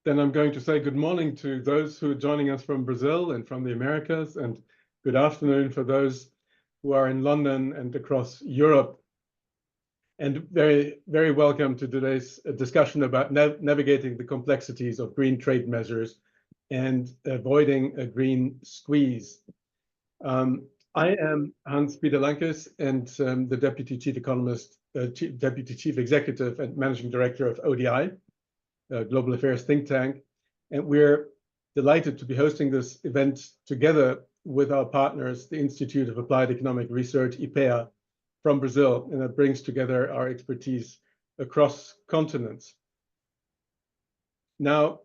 then I'm going to say good morning to those who are joining us from Brazil and from the Americas, and good afternoon for those who are in London and across Europe. And very, very welcome to today's discussion about navigating the complexities of green trade measures and avoiding a green squeeze. I am Hans-Peter Lankes, and the Deputy Chief Economist, Deputy Chief Executive and Managing Director of ODI, Global Affairs think tank. And we're delighted to be hosting this event together with our partners, the Institute of Applied Economic Research, IPEA, from Brazil, and that brings together our expertise across continents. Now,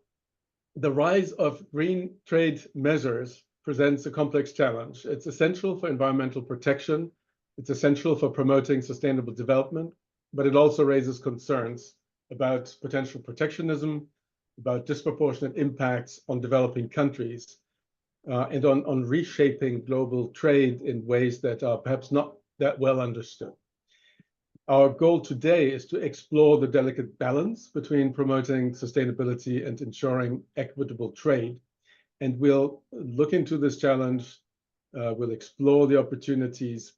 the rise of green trade measures presents a complex challenge. It's essential for environmental protection. It's essential for promoting sustainable development, but it also raises concerns about potential protectionism, about disproportionate impacts on developing countries, and on reshaping global trade in ways that are perhaps not that well understood. Our goal today is to explore the delicate balance between promoting sustainability and ensuring equitable trade. And we'll look into this challenge. We'll explore the opportunities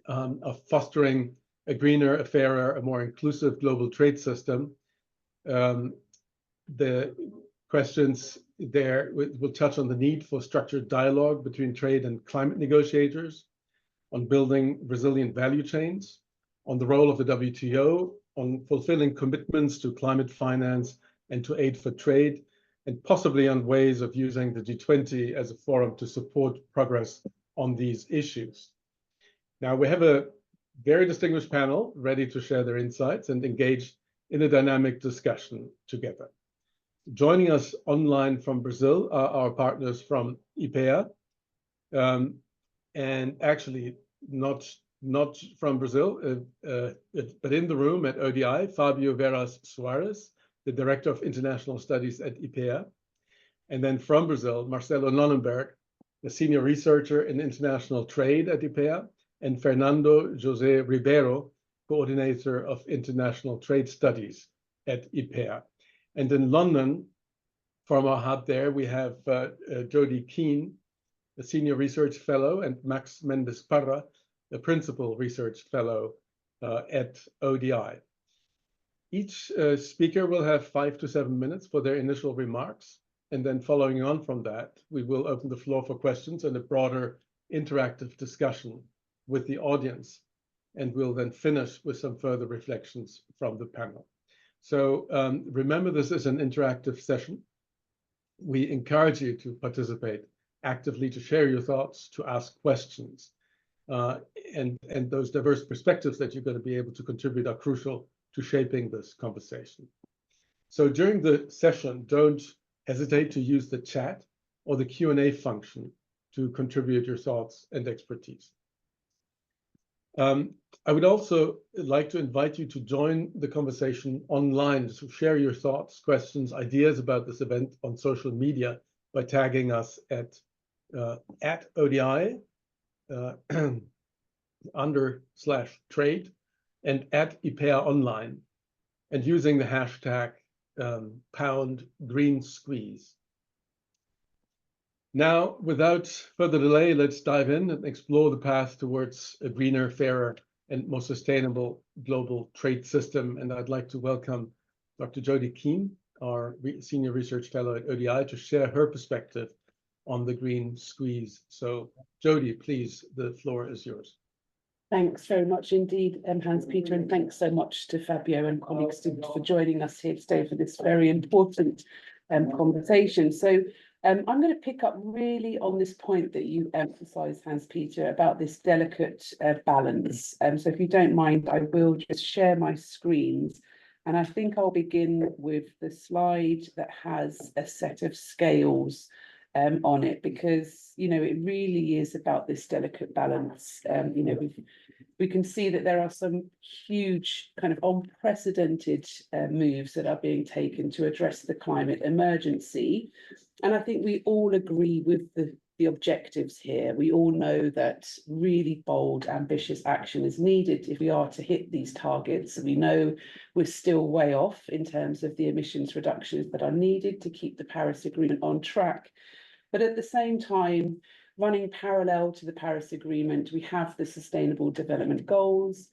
of fostering a greener, a fairer, a more inclusive global trade system. The questions there will touch on the need for structured dialogue between trade and climate negotiators, on building resilient value chains, on the role of the WTO, on fulfilling commitments to climate finance and to aid for trade, and possibly on ways of using the G20 as a forum to support progress on these issues. Now, we have a very distinguished panel ready to share their insights and engage in a dynamic discussion together. Joining us online from Brazil are our partners from IPEA, and actually not from Brazil, but in the room at ODI, Fabio Veras Soares, the Director of International Studies at IPEA. And then from Brazil, Marcelo Nonnenberg, the Senior Researcher in International Trade at IPEA, and Fernando José Ribeiro, Coordinator of International Trade Studies at IPEA. And in London, from our hub there, we have Jody Keane, the Senior Research Fellow, and Max Mendes Parra, the Principal Research Fellow at ODI. Each speaker will have 5 to 7 minutes for their initial remarks. And then following on from that, we will open the floor for questions and a broader interactive discussion with the audience. And we'll then finish with some further reflections from the panel. So remember, this is an interactive session. We encourage you to participate actively, to share your thoughts, to ask questions. And those diverse perspectives that you're going to be able to contribute are crucial to shaping this conversation. So during the session, don't hesitate to use the chat or the Q&A function to contribute your thoughts and expertise. I would also like to invite you to join the conversation online, to share your thoughts, questions, ideas about this event on social media by tagging us at ODI _trade and at IPEA online, and using the hashtag #GreenSqueeze. Now, without further delay, let's dive in and explore the path towards a greener, fairer, and more sustainable global trade system. And I'd like to welcome Dr. Jody Keane, our Senior Research Fellow at ODI, to share her perspective on the green squeeze. So, Jody, please, the floor is yours. Thanks very much indeed, Hans-Peter, and thanks so much to Fabio and colleagues for joining us here today for this very important conversation. So I'm going to pick up really on this point that you emphasised, Hans-Peter, about this delicate balance. So if you don't mind, I will just share my screens. And I think I'll begin with the slide that has a set of scales on it, because, you know, it really is about this delicate balance. You know, we can see that there are some huge kind of unprecedented moves that are being taken to address the climate emergency. And I think we all agree with the the objectives here. We all know that really bold, ambitious action is needed if we are to hit these targets. We know we're still way off in terms of the emissions reductions that are needed to keep the Paris Agreement on track. But at the same time, running parallel to the Paris Agreement, we have the Sustainable Development Goals.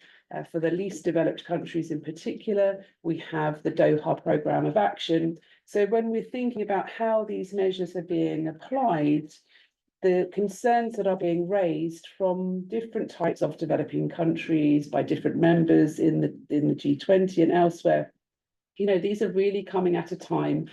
For the least developed countries in particular, we have the Doha Programme of Action. So when we're thinking about how these measures are being applied, the concerns that are being raised from different types of developing countries by different members in the G20 and elsewhere, these are really coming at a time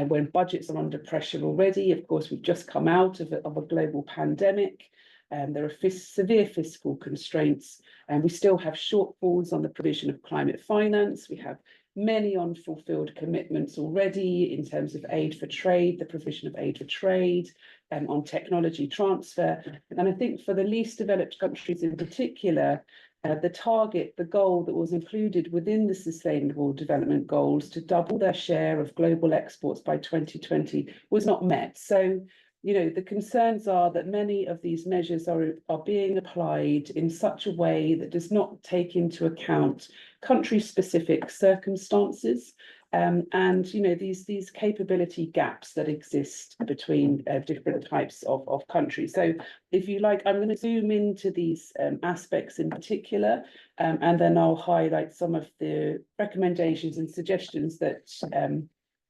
when budgets are under pressure already. Of course, we've just come out of a global pandemic. There are severe fiscal constraints, and we still have shortfalls on the provision of climate finance. We have many unfulfilled commitments already in terms of aid for trade, the provision of aid for trade, on technology transfer. And I think for the least developed countries in particular, the goal that was included within the Sustainable Development Goals to double their share of global exports by 2020 was not met. So, the concerns are that many of these measures are being applied in such a way that does not take into account country-specific circumstances, and these capability gaps that exist between different types of countries. So if you like, I'm going to zoom into these aspects in particular, and then I'll highlight some of the recommendations and suggestions that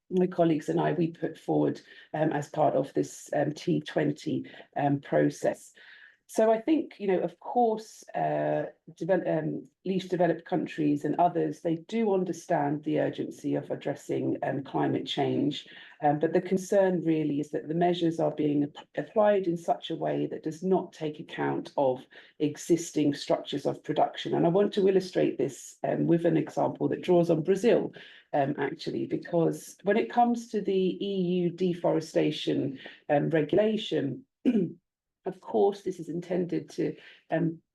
my colleagues and we put forward as part of this T20 process. So I think, of course, least developed countries and others, they do understand the urgency of addressing climate change. But the concern really is that the measures are being applied in such a way that does not take account of existing structures of production. And I want to illustrate this with an example that draws on Brazil, actually, because when it comes to the EU deforestation regulation, of course, this is intended to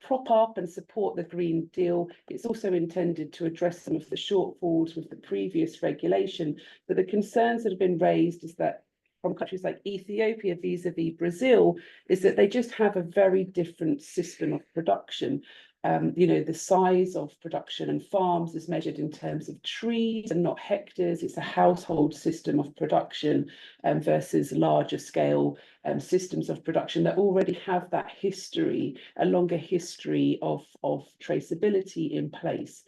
prop up and support the Green Deal. It's also intended to address some of the shortfalls with the previous regulation. But the concerns that have been raised is that from countries like Ethiopia vis-a-vis Brazil, is that they just have a very different system of production. The size of production and farms is measured in terms of trees and not hectares. It's a household system of production versus larger scale systems of production that already have that history, a longer history of traceability in place.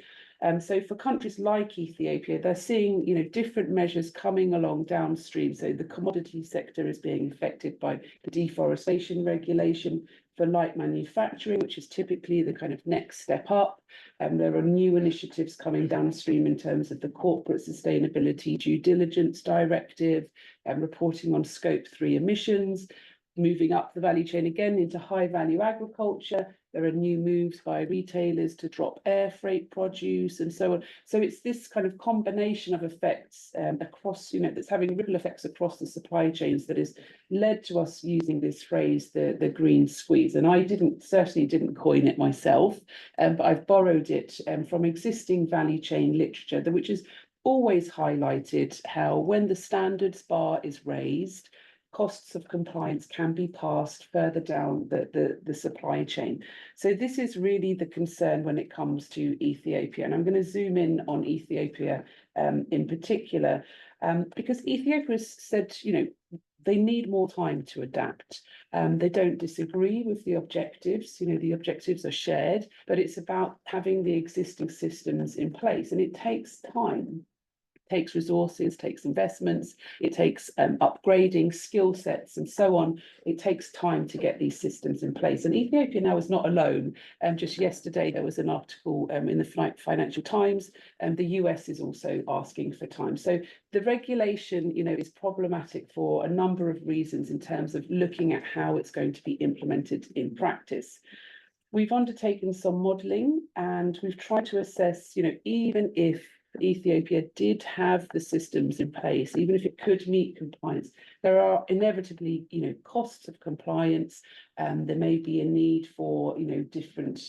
So for countries like Ethiopia, they're seeing different measures coming along downstream. So the commodity sector is being affected by the deforestation regulation. For light manufacturing, which is typically the kind of next step up, there are new initiatives coming downstream in terms of the corporate sustainability due diligence directive and reporting on scope 3 emissions. Moving up the value chain again into high value agriculture, there are new moves by retailers to drop air freight produce and so on. So it's this kind of combination of effects across, that's having ripple effects across the supply chains that has led to us using this phrase, the green squeeze. And I certainly didn't coin it myself, but I've borrowed it from existing value chain literature, which has always highlighted how when the standards bar is raised, costs of compliance can be passed further down the supply chain. So this is really the concern when it comes to Ethiopia. And I'm going to zoom in on Ethiopia in particular, because Ethiopia has said, they need more time to adapt. They don't disagree with the objectives. The objectives are shared, but it's about having the existing systems in place. And it takes time. Takes resources, takes investments, it takes upgrading skill sets and so on. It takes time to get these systems in place. And Ethiopia now is not alone. Just yesterday, there was an article in the Financial Times, and the US is also asking for time. So the regulation, is problematic for a number of reasons in terms of looking at how it's going to be implemented in practice. We've undertaken some modelling and we've tried to assess, even if Ethiopia did have the systems in place, even if it could meet compliance, there are inevitably, costs of compliance. There may be a need for, different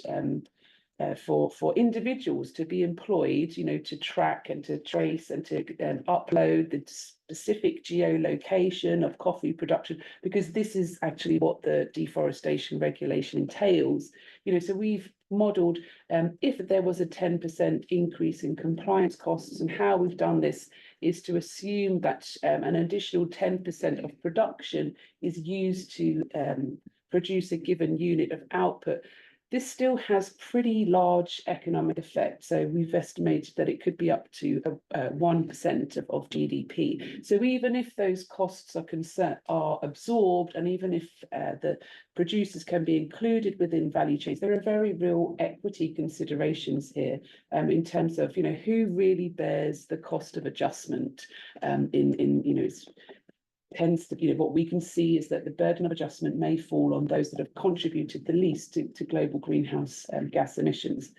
for individuals to be employed, you know, to track and to trace and to upload the specific geolocation of coffee production, because this is actually what the deforestation regulation entails. You know, so we've modelled if there was a 10% increase in compliance costs, and how we've done this is to assume that an additional 10% of production is used to produce a given unit of output. This still has pretty large economic effect. So we've estimated that it could be up to 1% of GDP. So even if those costs are absorbed, and even if the producers can be included within value chains, there are very real equity considerations here in terms of, you know, who really bears the cost of adjustment in you know, tends to, you know, what we can see is that the burden of adjustment may fall on those that have contributed the least to global greenhouse gas emissions.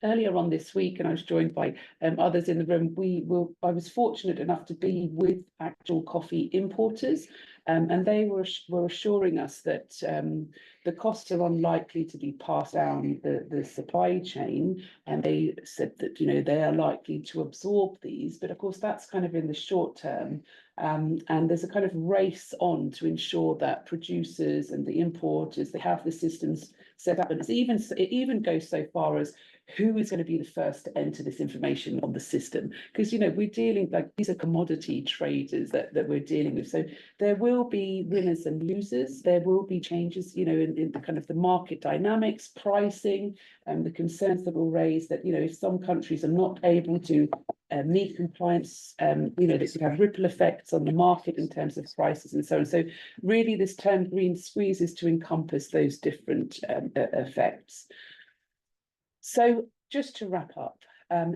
Earlier on this week, and I was joined by others in the room, I was fortunate enough to be with actual coffee importers, and they were assuring us that the costs are unlikely to be passed down the supply chain, and they said that, you know, they are likely to absorb these, but of course that's kind of in the short term. And there's a kind of race on to ensure that producers and the importers, they have the systems set up, and it even goes so far as who is going to be the first to enter this information on the system, because, you know, we're dealing, like, these are commodity traders that we're dealing with, so there will be winners and losers. There will be changes, you know, in the kind of the market dynamics, pricing, and the concerns that will raise that, you know, if some countries are not able to meet compliance, you know, this could have ripple effects on the market in terms of prices and so on. So really this term green squeeze is to encompass those different effects. So just to wrap up,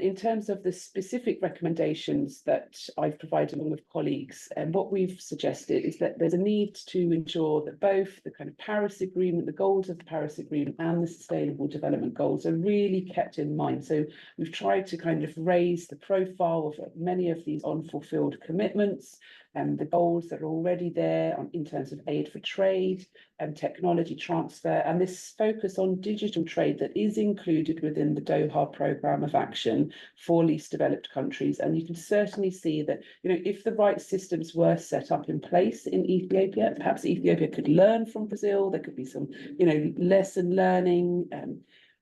in terms of the specific recommendations that I've provided along with colleagues, and what we've suggested is that there's a need to ensure that both the kind of Paris Agreement, the goals of the Paris Agreement, and the Sustainable Development Goals are really kept in mind. So we've tried to kind of raise the profile of many of these unfulfilled commitments and the goals that are already there in terms of aid for trade and technology transfer, and this focus on digital trade that is included within the Doha Programme of Action for least developed countries. And you can certainly see that, you know, if the right systems were set up in place in Ethiopia, perhaps Ethiopia could learn from Brazil. There could be some, you know, lesson learning.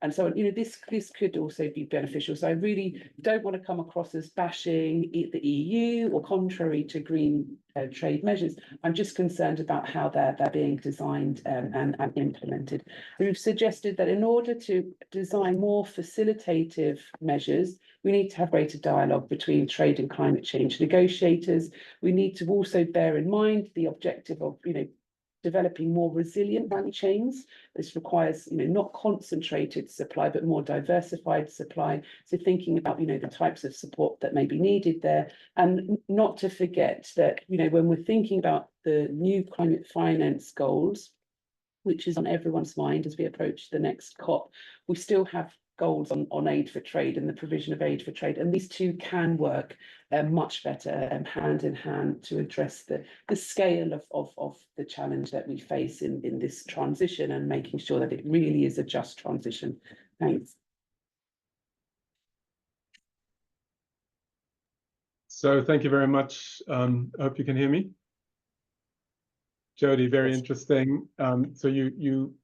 And so, you know, this could also be beneficial. So I really don't want to come across as bashing the EU or contrary to green trade measures. I'm just concerned about how they're being designed and implemented. We've suggested that in order to design more facilitative measures, we need to have greater dialogue between trade and climate change negotiators. We need to also bear in mind the objective of, you know, developing more resilient value chains. This requires, you know, not concentrated supply, but more diversified supply. So thinking about, you know, the types of support that may be needed there, and not to forget that, you know, when we're thinking about the new climate finance goals, which is on everyone's mind as we approach the next COP, we still have goals on aid for trade and the provision of aid for trade, and these two can work much better hand in hand to address the scale of the challenge that we face in this transition, and making sure that it really is a just transition. Thanks. So thank you very much. I hope you can hear me. Jody, very interesting. So you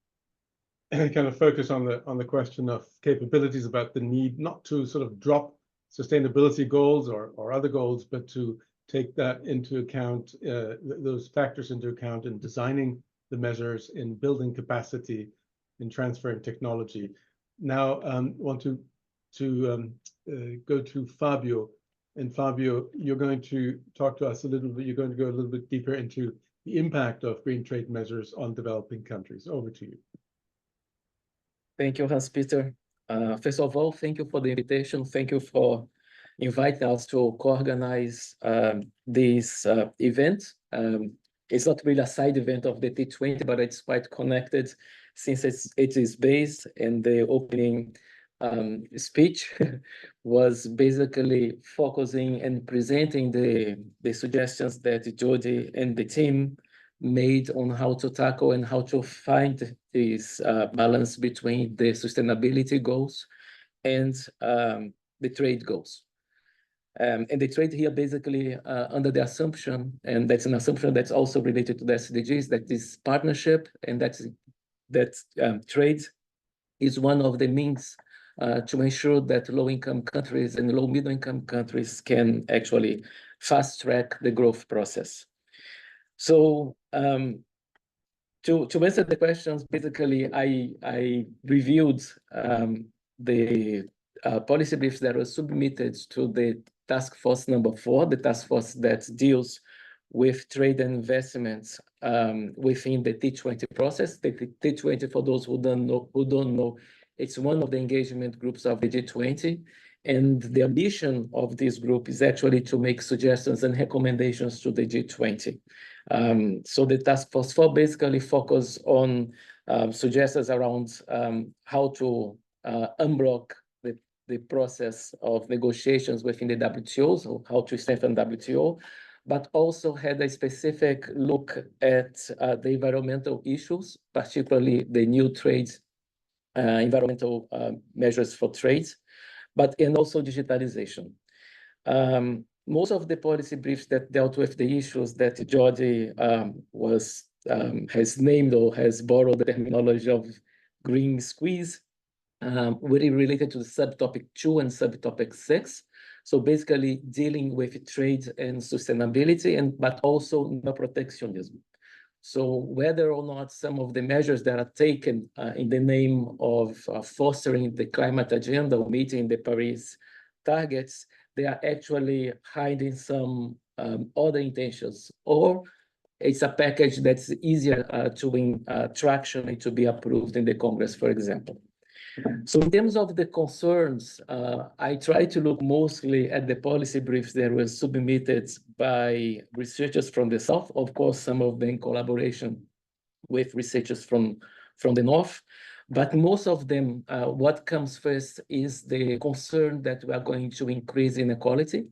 kind of focus on the question of capabilities, about the need not to sort of drop sustainability goals or other goals, but to take that into account, those factors into account in designing the measures, in building capacity, in transferring technology. Now, want to go to Fabio. And Fabio, you're going to talk to us a little bit. You're going to go a little bit deeper into the impact of green trade measures on developing countries. Over to you. Thank you, Hans-Peter. First of all, thank you for the invitation. Thank you for inviting us to co-organize this event. It's not really a side event of the T20, but it's quite connected, since it is based, and the opening speech was basically focusing and presenting the suggestions that Jody and the team made on how to tackle and how to find this balance between the sustainability goals and the trade goals. And the trade here basically under the assumption, and that's an assumption that's also related to the SDGs, that this partnership and that trade is one of the means to ensure that low-income countries and low-middle-income countries can actually fast-track the growth process. So to answer the questions, basically, I reviewed the policy briefs that were submitted to the task force number 4, the task force that deals with trade and investments within the T20 process. The T20, for those who don't know, it's one of the engagement groups of the G20. And the ambition of this group is actually to make suggestions and recommendations to the G20. So the task force 4 basically focus on suggestions around how to unblock the process of negotiations within the WTO, so how to strengthen WTO, but also had a specific look at the environmental issues, particularly the new trade, environmental measures for trade, and also digitalization. Most of the policy briefs that dealt with the issues that Jordi has named or has borrowed the terminology of green squeeze, really related to the subtopic 2 and subtopic 6. So basically dealing with trade and sustainability, but also no protectionism. So whether or not some of the measures that are taken in the name of fostering the climate agenda or meeting the Paris targets, they are actually hiding some other intentions, or it's a package that's easier to win traction and to be approved in the Congress, for example. So in terms of the concerns, I try to look mostly at the policy briefs that were submitted by researchers from the South, of course, some of them in collaboration with researchers from the North. But most of them, what comes first is the concern that we are going to increase inequality,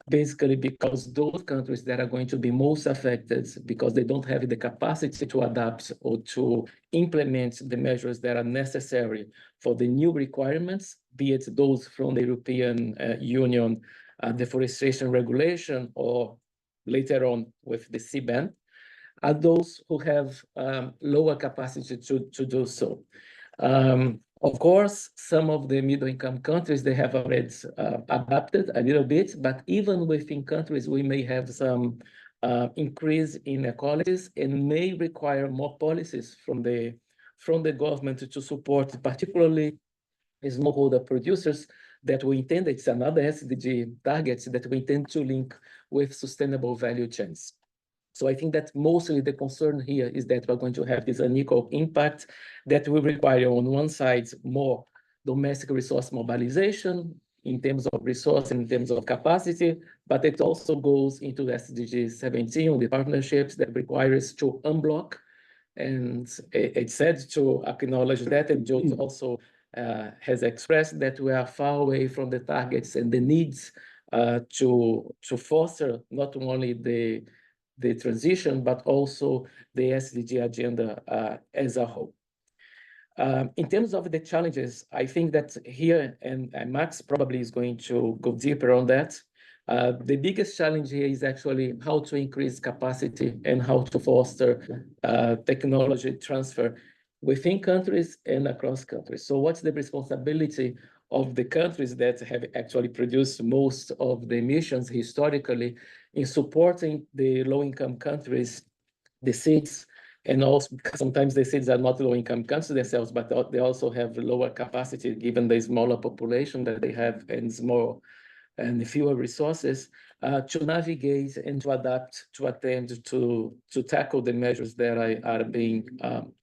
basically because those countries that are going to be most affected because they don't have the capacity to adapt or to implement the measures that are necessary for the new requirements, be it those from the European Union deforestation regulation or later on with the CBAN, are those who have lower capacity to do so. Of course, some of the middle-income countries, they have already adapted a little bit, but even within countries, we may have some increase in inequalities and may require more policies from the government to support, particularly smallholder producers that we intend, it's another SDG targets that we intend to link with sustainable value chains. So I think that mostly the concern here is that we're going to have this unequal impact that will require on one side more domestic resource mobilization in terms of resource and in terms of capacity, but it also goes into SDG 17, the partnerships that require us to unblock. And it's said to acknowledge that, and Joe also has expressed that we are far away from the targets and the needs to foster not only the transition, but also the SDG agenda as a whole. In terms of the challenges, I think that here, and Max probably is going to go deeper on that, the biggest challenge here is actually how to increase capacity and how to foster technology transfer within countries and across countries. So what's the responsibility of the countries that have actually produced most of the emissions historically in supporting the low-income countries, the seeds, and also sometimes the seeds are not low-income countries themselves, but they also have lower capacity given the smaller population that they have and fewer resources to navigate and to adapt, to attempt to tackle the measures that are being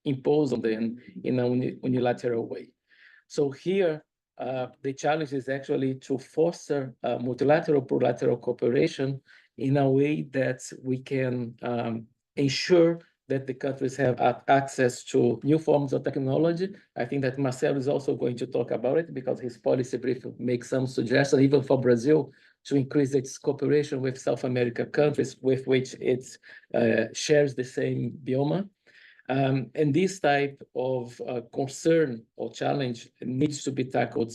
imposed on them in a unilateral way. So here, the challenge is actually to foster multilateral, plurilateral cooperation in a way that we can ensure that the countries have access to new forms of technology. I think that Marcelo is also going to talk about it because his policy brief makes some suggestions, even for Brazil, to increase its cooperation with South American countries with which it shares the same biome. And this type of concern or challenge needs to be tackled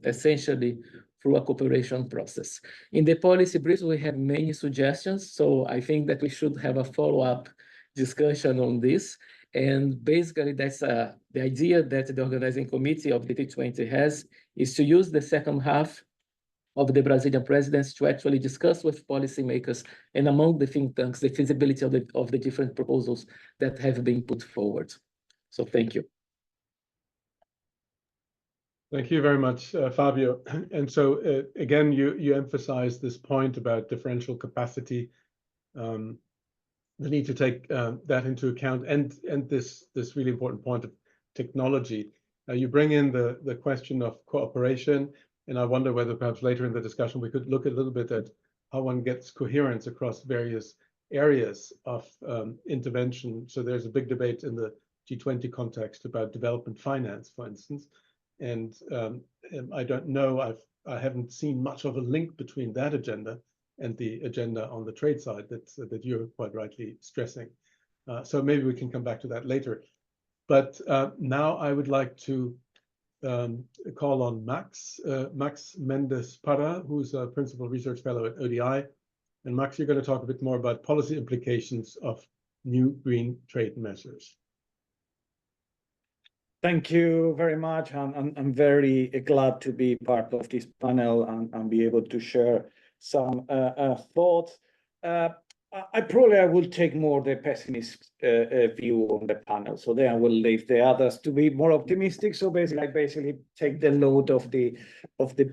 essentially through a cooperation process. In the policy briefs, we have many suggestions, so I think that we should have a follow-up discussion on this. And basically, that's the idea that the organizing committee of the T20 has, is to use the second half of the Brazilian presidency to actually discuss with policymakers and among the think tanks the feasibility of the different proposals that have been put forward. So thank you. Thank you very much, Fabio. And so again, you emphasize this point about differential capacity, the need to take that into account, and this really important point of technology. You bring in the question of cooperation, and I wonder whether perhaps later in the discussion we could look a little bit at how one gets coherence across various areas of intervention. So there's a big debate in the G20 context about development finance, for instance. And I don't know, I haven't seen much of a link between that agenda and the agenda on the trade side that you're quite rightly stressing. So maybe we can come back to that later. But now I would like to call on Max Mendes-Parra, who's a Principal Research Fellow at ODI. And Max, you're going to talk a bit more about policy implications of new green trade measures. Thank you very much. I'm very glad to be part of this panel and be able to share some thoughts. I will take more the pessimist view on the panel. So then I will leave the others to be more optimistic. So basically, I take the load of the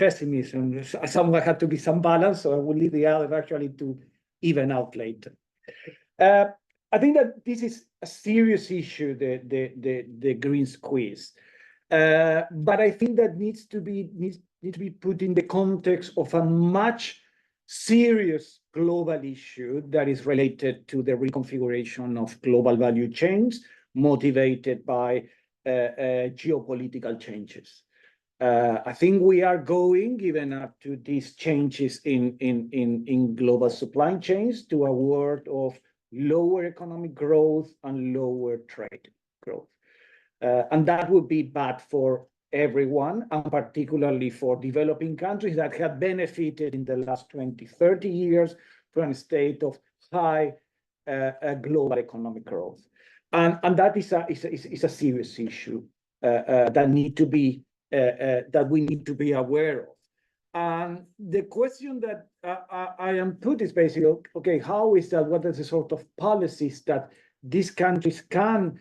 pessimism. Somewhere had to be some balance. So I will leave the others actually to even out later. I think that this is a serious issue, the green squeeze. But I think that needs to be put in the context of a much serious global issue that is related to the reconfiguration of global value chains motivated by geopolitical changes. I think we are going, even up to these changes in global supply chains, to a world of lower economic growth and lower trade growth. And that would be bad for everyone, and particularly for developing countries that have benefited in the last 20, 30 years from a state of high global economic growth. And that is a serious issue that we need to be aware of. And the question that I am put is basically, okay, how is that? What are the sort of policies that these countries can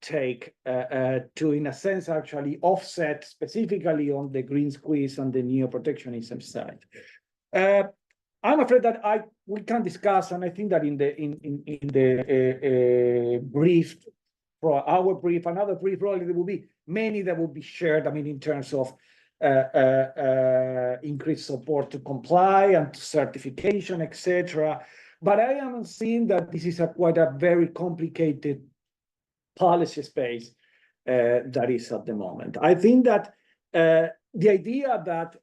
take to, in a sense, actually offset specifically on the green squeeze and the neo-protectionism side? I'm afraid that we can discuss, and I think that in the brief, for our brief, another brief, probably there will be many that will be shared. I mean, in terms of increased support to comply and to certification, etc. But I am seeing that this is quite a very complicated policy space that is at the moment. I think that the idea that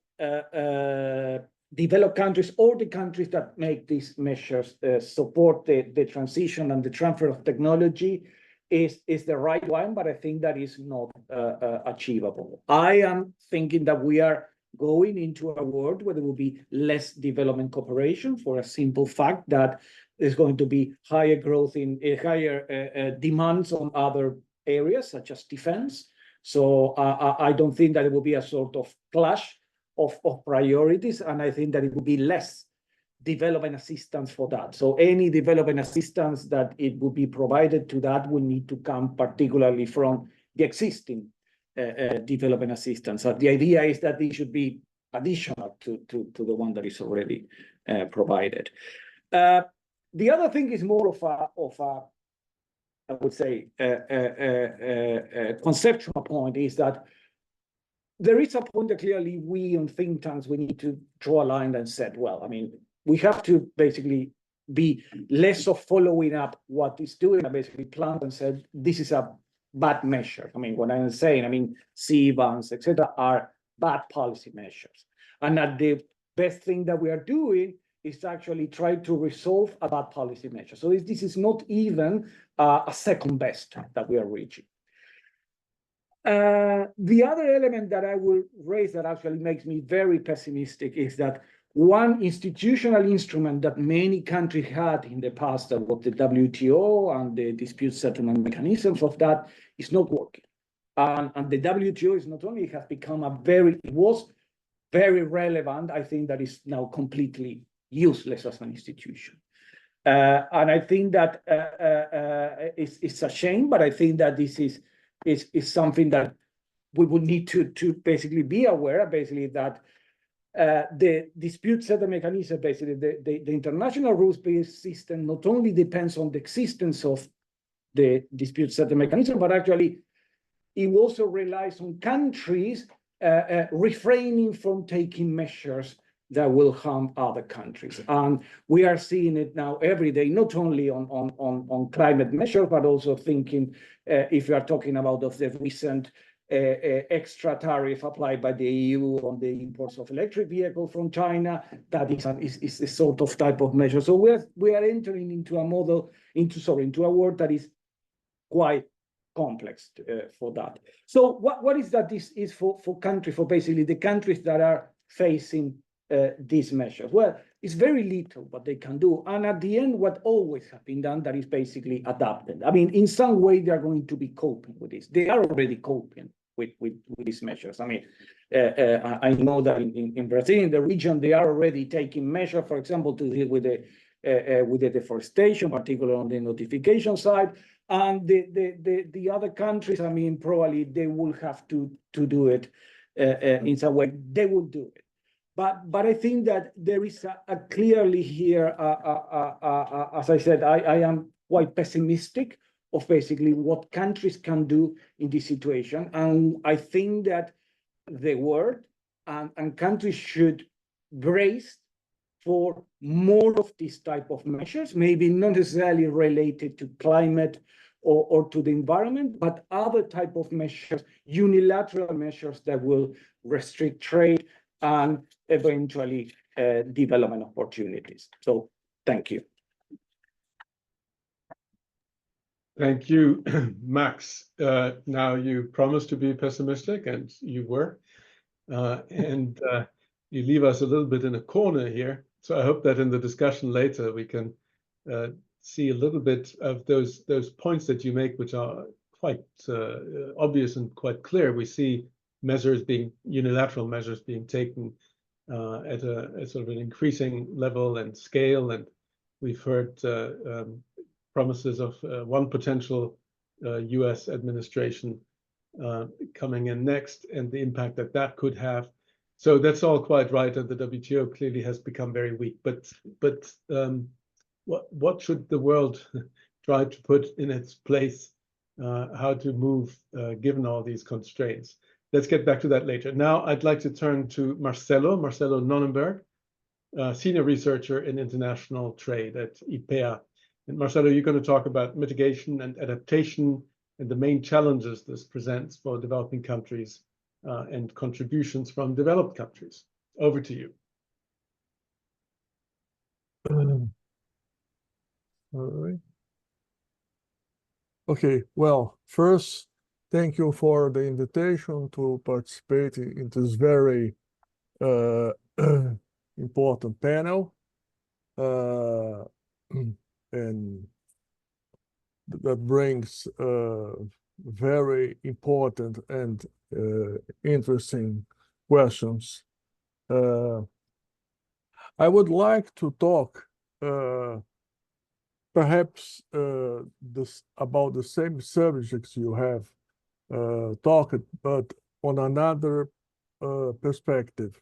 developed countries or the countries that make these measures support the transition and the transfer of technology is the right one, but I think that is not achievable. I am thinking that we are going into a world where there will be less development cooperation for a simple fact that there's going to be higher growth in higher demands on other areas such as defense. So I don't think that it will be a sort of clash of priorities, and I think that it will be less development assistance for that. So any development assistance that it would be provided to that will need to come particularly from the existing development assistance. So the idea is that it should be additional to the one that is already provided. The other thing is more of a I would say a conceptual point, is that there is a point that clearly we on think tanks, we need to draw a line and said, well, I mean, we have to basically be less of following up what is doing, and basically plan and said, this is a bad measure. I mean, what I'm saying, I mean, CBANs, etc., are bad policy measures. And at the best thing that we are doing is actually try to resolve a bad policy measure. So this is not even a second best that we are reaching. The other element that I will raise that actually makes me very pessimistic is that one institutional instrument that many countries had in the past, that was the WTO and the dispute settlement mechanisms of that, is not working. And the WTO is not only has become it was very relevant, I think that is now completely useless as an institution. And I think that it's a shame, but I think that this is something that we would need to basically be aware of, basically that the dispute settlement mechanism, basically the international rules-based system not only depends on the existence of the dispute settlement mechanism, but actually it also relies on countries refraining from taking measures that will harm other countries. And we are seeing it now every day, not only on climate measures, but also thinking, if you are talking about the recent extra tariff applied by the EU on the imports of electric vehicles from China, that is a sort of type of measure. So we are entering into a world that is quite complex for that. So what is that this is for countries, for basically the countries that are facing these measures? Well, it's very little what they can do. And at the end, what always has been done, that is basically adapted. I mean, in some way, they are going to be coping with this. They are already coping with these measures. I mean, I know that in Brazil, in the region, they are already taking measures, for example, to deal with the deforestation, particularly on the notification side. And the other countries, I mean, probably they will have to do it in some way. They will do it. But I think that there is a clearly here, as I said, I am quite pessimistic of basically what countries can do in this situation. And I think that the world and countries should brace for more of this type of measures, maybe not necessarily related to climate or to the environment, but other type of measures, unilateral measures that will restrict trade and eventually development opportunities. So thank you. Thank you, Max. Now you promised to be pessimistic, and you were. And you leave us a little bit in a corner here. So I hope that in the discussion later, we can see a little bit of those points that you make, which are quite obvious and quite clear. We see unilateral measures being taken at a sort of an increasing level and scale. And we've heard promises of one potential US administration coming in next, and the impact that could have. So that's all quite right, and the WTO clearly has become very weak. But what should the world try to put in its place? How to move given all these constraints? Let's get back to that later. Now I'd like to turn to Marcelo Nonnenberg, senior researcher in international trade at IPEA. And Marcelo, you're going to talk about mitigation and adaptation and the main challenges this presents for developing countries and contributions from developed countries. Over to you. All right. Okay, well, first, thank you for the invitation to participate in this very important panel. And that brings very important and interesting questions. I would like to talk perhaps about the same subjects you have talked, but on another perspective.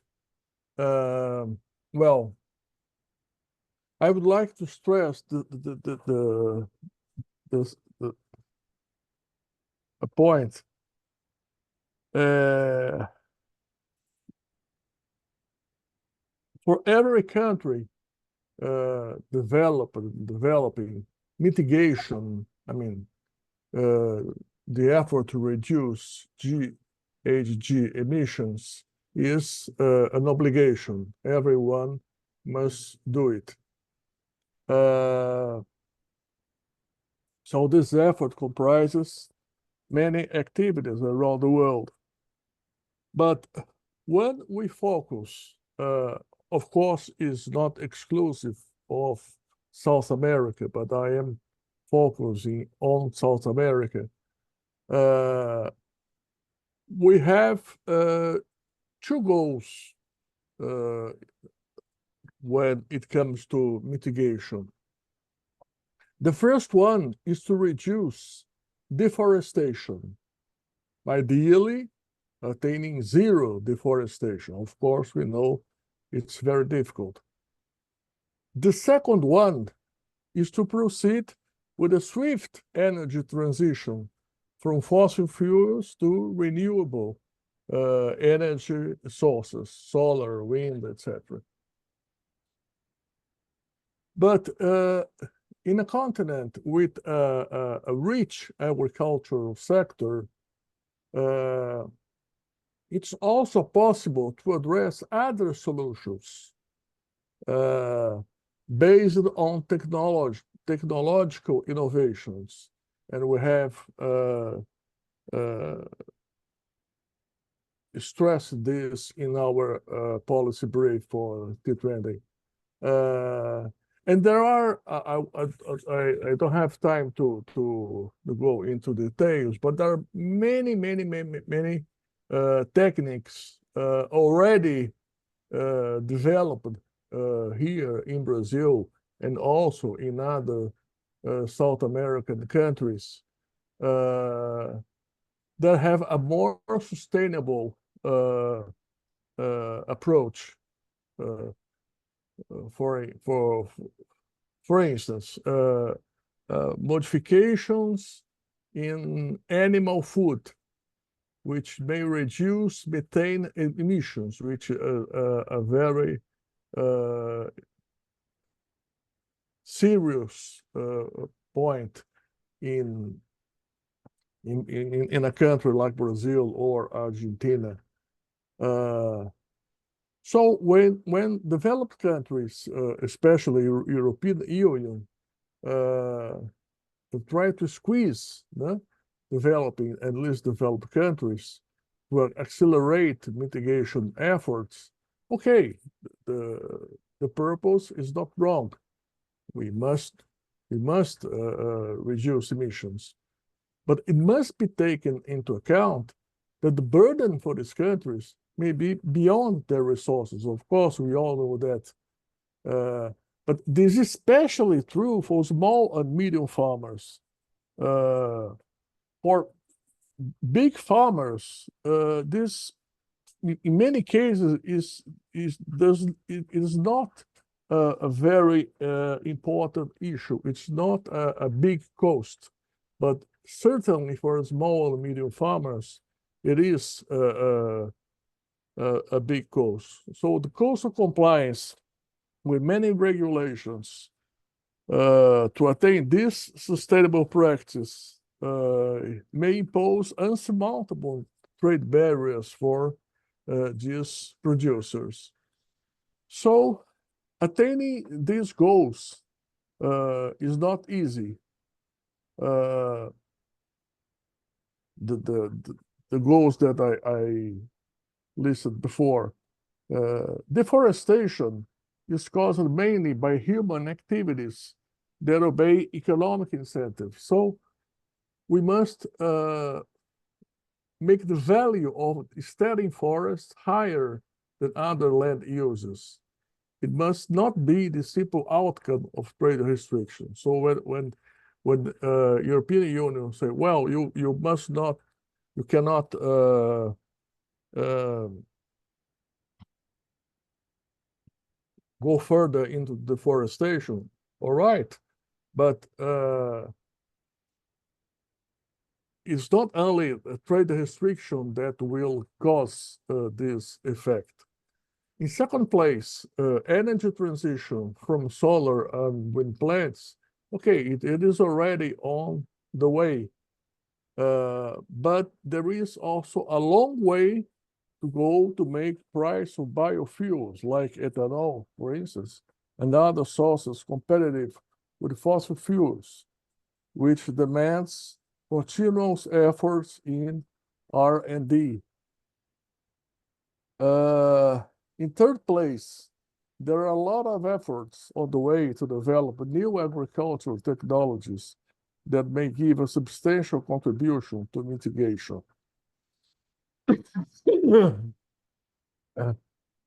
Well, I would like to stress a point. For every country developing mitigation, I mean, the effort to reduce GHG emissions is an obligation. Everyone must do it. So this effort comprises many activities around the world. But when we focus, of course, is not exclusive of South America, but I am focusing on South America. We have two goals when it comes to mitigation. The first one is to reduce deforestation, ideally attaining zero deforestation. Of course, we know it's very difficult. The second one is to proceed with a swift energy transition from fossil fuels to renewable energy sources, solar, wind, etc. But in a continent with a rich agricultural sector, it's also possible to address other solutions based on technological innovations. And we have stressed this in our policy brief for T20. And there are, I don't have time to go into details, but there are many techniques already developed here in Brazil and also in other South American countries that have a more sustainable approach. For instance, modifications in animal food, which may reduce methane emissions, which a very serious point in a country like Brazil or Argentina. So when developed countries, especially European Union, try to squeeze developing and least developed countries to accelerate mitigation efforts, okay, the purpose is not wrong. We must reduce emissions, but it must be taken into account that the burden for these countries may be beyond their resources. Of course, we all know that. But this is especially true for small and medium farmers. For big farmers, this in many cases it is not a very important issue. It's not a big cost, but certainly for small and medium farmers, it is a big cost. So the cost of compliance with many regulations to attain this sustainable practice may impose unsurmountable trade barriers for these producers. So attaining these goals is not easy. The goals that I listed before. Deforestation is caused mainly by human activities that obey economic incentives. So we must make the value of standing forests higher than other land uses. It must not be the simple outcome of trade restrictions. So when European Union say, well, you must not, you cannot go further into deforestation, all right, but it's not only a trade restriction that will cause this effect. In second place, energy transition from solar and wind plants, okay, it is already on the way, but there is also a long way to go to make price of biofuels like ethanol, for instance, and other sources competitive with fossil fuels, which demands continuous efforts in R&D. In third place, there are a lot of efforts on the way to develop new agricultural technologies that may give a substantial contribution to mitigation.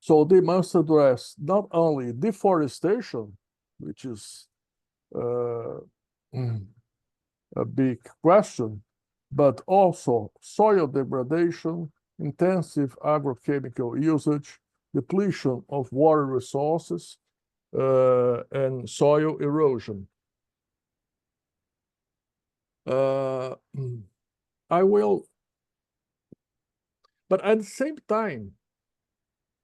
So they must address not only deforestation, which is a big question, but also soil degradation, intensive agrochemical usage, depletion of water resources, and soil erosion. I will, but at the same time,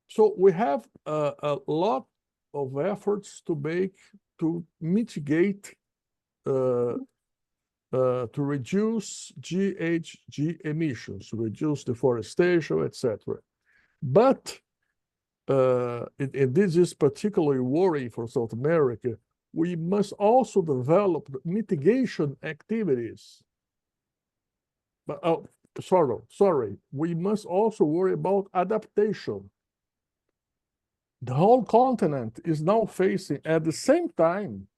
so we have a lot of efforts to make to mitigate, to reduce GHG emissions, reduce deforestation, etc. But and this is particularly worrying for South America, we must also develop mitigation activities. But sorry, we must also worry about adaptation. The whole continent is now facing, at the same time,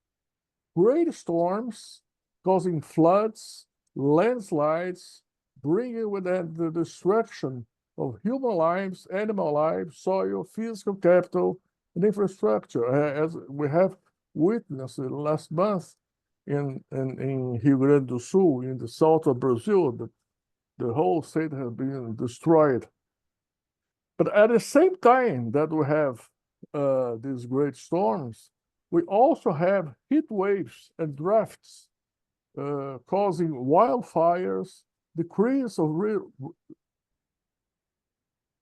great storms causing floods, landslides, bringing with them the destruction of human lives, animal lives, soil, physical capital, and infrastructure, as we have witnessed last month in Rio Grande do Sul, in the south of Brazil. The whole state has been destroyed. But at the same time that we have these great storms, we also have heat waves and droughts causing wildfires, decrease of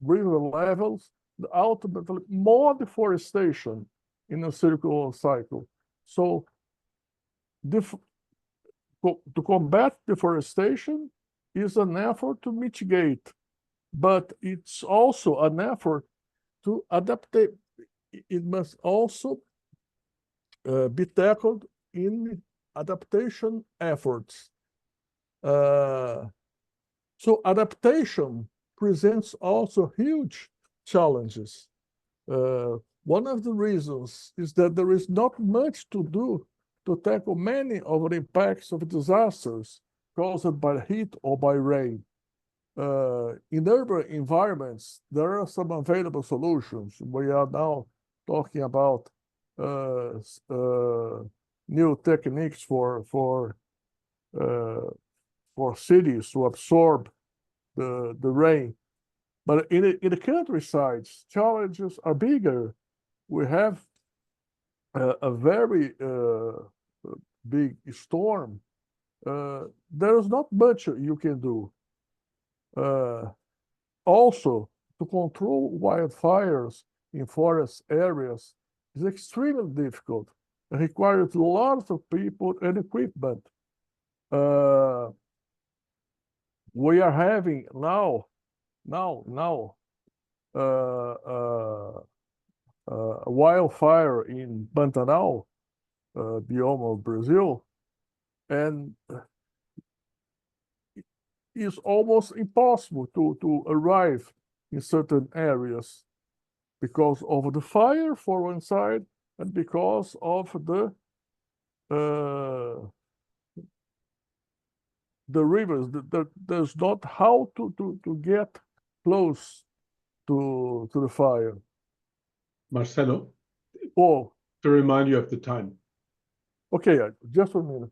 river levels, ultimately more deforestation in a circular cycle. So to combat deforestation is an effort to mitigate, but it's also an effort to adapt. It must also be tackled in adaptation efforts. So adaptation presents also huge challenges. One of the reasons is that there is not much to do to tackle many of the impacts of disasters caused by heat or by rain. In urban environments, there are some available solutions. We are now talking about new techniques for cities to absorb the rain. But in the countrysides, challenges are bigger. We have a very big storm. There is not much you can do. Also, to control wildfires in forest areas is extremely difficult. It requires lots of people and equipment. We are having now a wildfire in Pantanal, biome of Brazil, and it's almost impossible to arrive in certain areas because of the fire for one side and because of the rivers. There's not how to get close to the fire. Marcelo, Oh, to remind you of the time. okay, just 1 minute.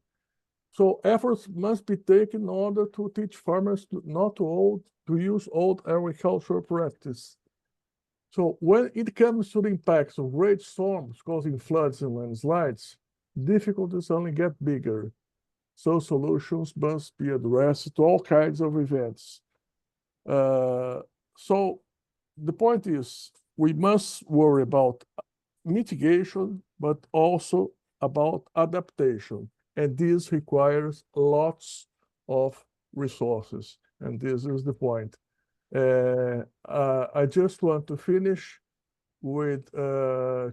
So efforts must be taken in order to teach farmers not to use old agricultural practice. So when it comes to the impacts of great storms causing floods and landslides, difficulties only get bigger. So solutions must be addressed to all kinds of events. So the point is, we must worry about mitigation, but also about adaptation. And this requires lots of resources. And this is the point. I just want to finish with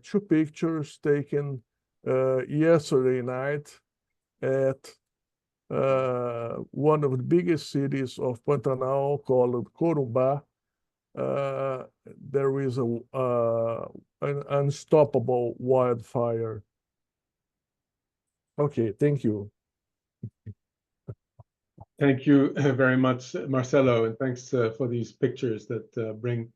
two pictures taken yesterday night at one of the biggest cities of Pantanal called Corumbá. There is an unstoppable wildfire. Okay, thank you. Thank you very much, Marcelo, and thanks for these pictures that bring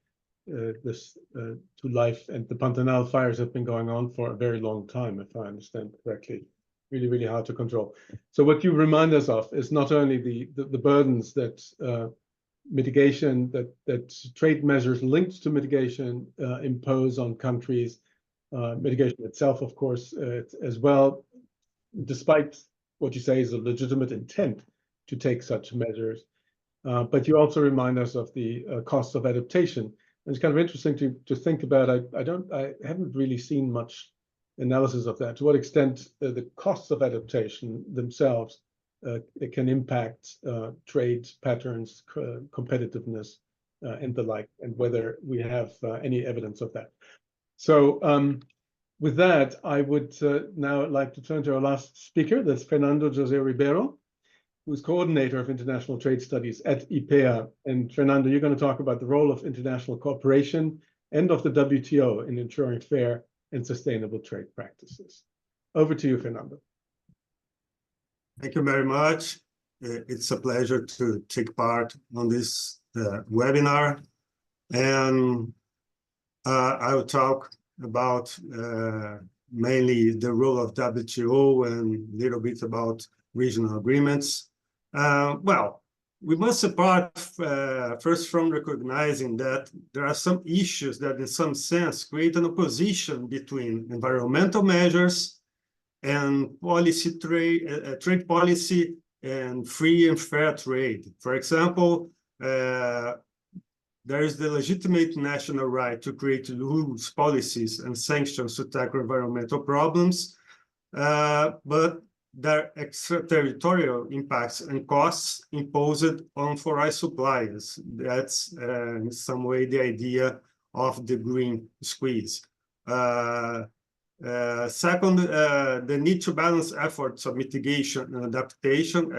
this to life. And the Pantanal fires have been going on for a very long time, if I understand correctly. Really, really hard to control. So what you remind us of is not only the burdens that mitigation, that trade measures linked to mitigation impose on countries, mitigation itself, of course, as well, despite what you say is a legitimate intent to take such measures. But you also remind us of the costs of adaptation. And it's kind of interesting to think about. I haven't really seen much analysis of that. To what extent the costs of adaptation themselves it can impact trade patterns, competitiveness, and the like, and whether we have any evidence of that. So with that, I would now like to turn to our last speaker. That's Fernando José Ribeiro, who's coordinator of international trade studies at IPEA. And Fernando, you're going to talk about the role of international cooperation and of the WTO in ensuring fair and sustainable trade practices. Over to you, Fernando. Thank you very much. It's a pleasure to take part on this webinar. And I will talk about mainly the role of WTO and a little bit about regional agreements. Well, we must start first from recognizing that there are some issues that in some sense create an opposition between environmental measures and policy trade policy and free and fair trade. For example, there is the legitimate national right to create rules, policies, and sanctions to tackle environmental problems, but there are extraterritorial impacts and costs imposed on foreign suppliers. That's in some way the idea of the green squeeze. Second, the need to balance efforts of mitigation and adaptation,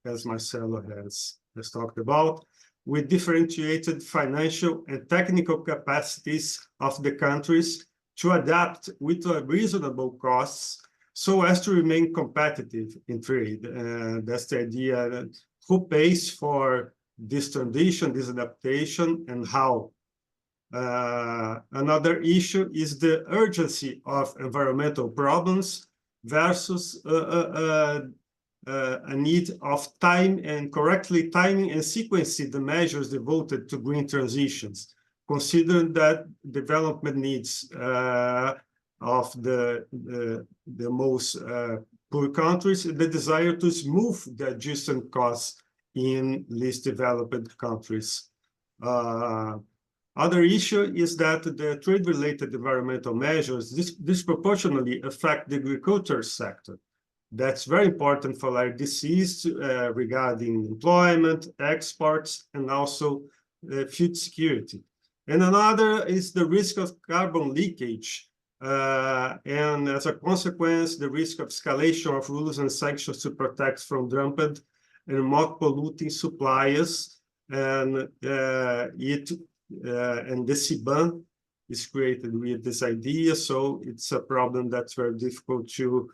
as Marcelo has talked about, with differentiated financial and technical capacities of the countries to adapt with reasonable costs so as to remain competitive in trade. That's the idea that who pays for this transition, this adaptation, and how. Another issue is the urgency of environmental problems versus a need of time and correctly timing and sequencing the measures devoted to green transitions, considering that development needs of the most poor countries, the desire to smooth the adjustment costs in least developed countries. Other issue is that the trade-related environmental measures disproportionately affect the agriculture sector. That's very important for LDCs regarding employment, exports, and also food security. And another is the risk of carbon leakage. And as a consequence, the risk of escalation of rules and sanctions to protect from dumped and more polluting suppliers. And and the CBAM is created with this idea, so it's a problem that's very difficult to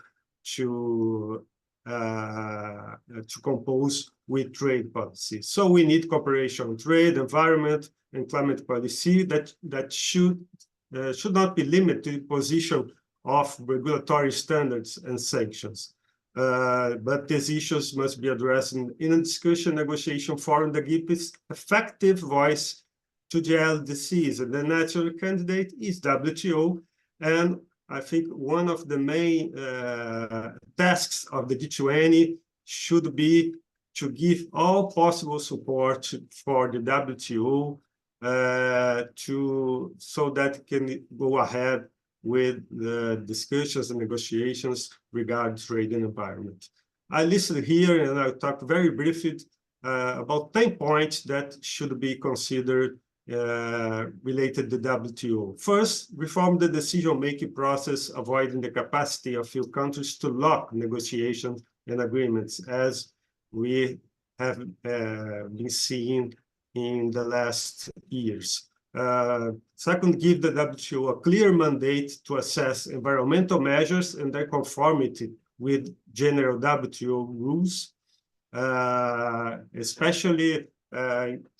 compose with trade policy. So we need cooperation on trade, environment, and climate policy that should not be limited to the position of regulatory standards and sanctions. But these issues must be addressed in a discussion negotiation forum that gives effective voice to the LDCs, and the natural candidate is WTO. And I think one of the main tasks of the G20 should be to give all possible support for the WTO so that it can go ahead with the discussions and negotiations regarding trade and environment. I listed here, and I'll talk very briefly about 10 points that should be considered related to WTO. First, reform the decision-making process, avoiding the capacity of few countries to lock negotiations and agreements, as we have been seeing in the last years. Second, give the WTO a clear mandate to assess environmental measures and their conformity with general WTO rules, especially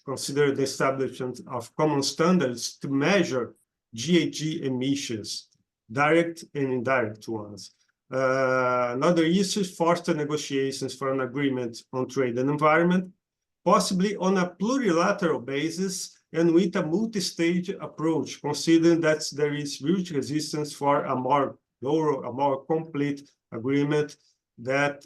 consider the establishment of common standards to measure GHG emissions, direct and indirect ones. Another issue is foster negotiations for an agreement on trade and environment, possibly on a plurilateral basis and with a multi-stage approach, considering that there is huge resistance for a more thorough, a more complete agreement that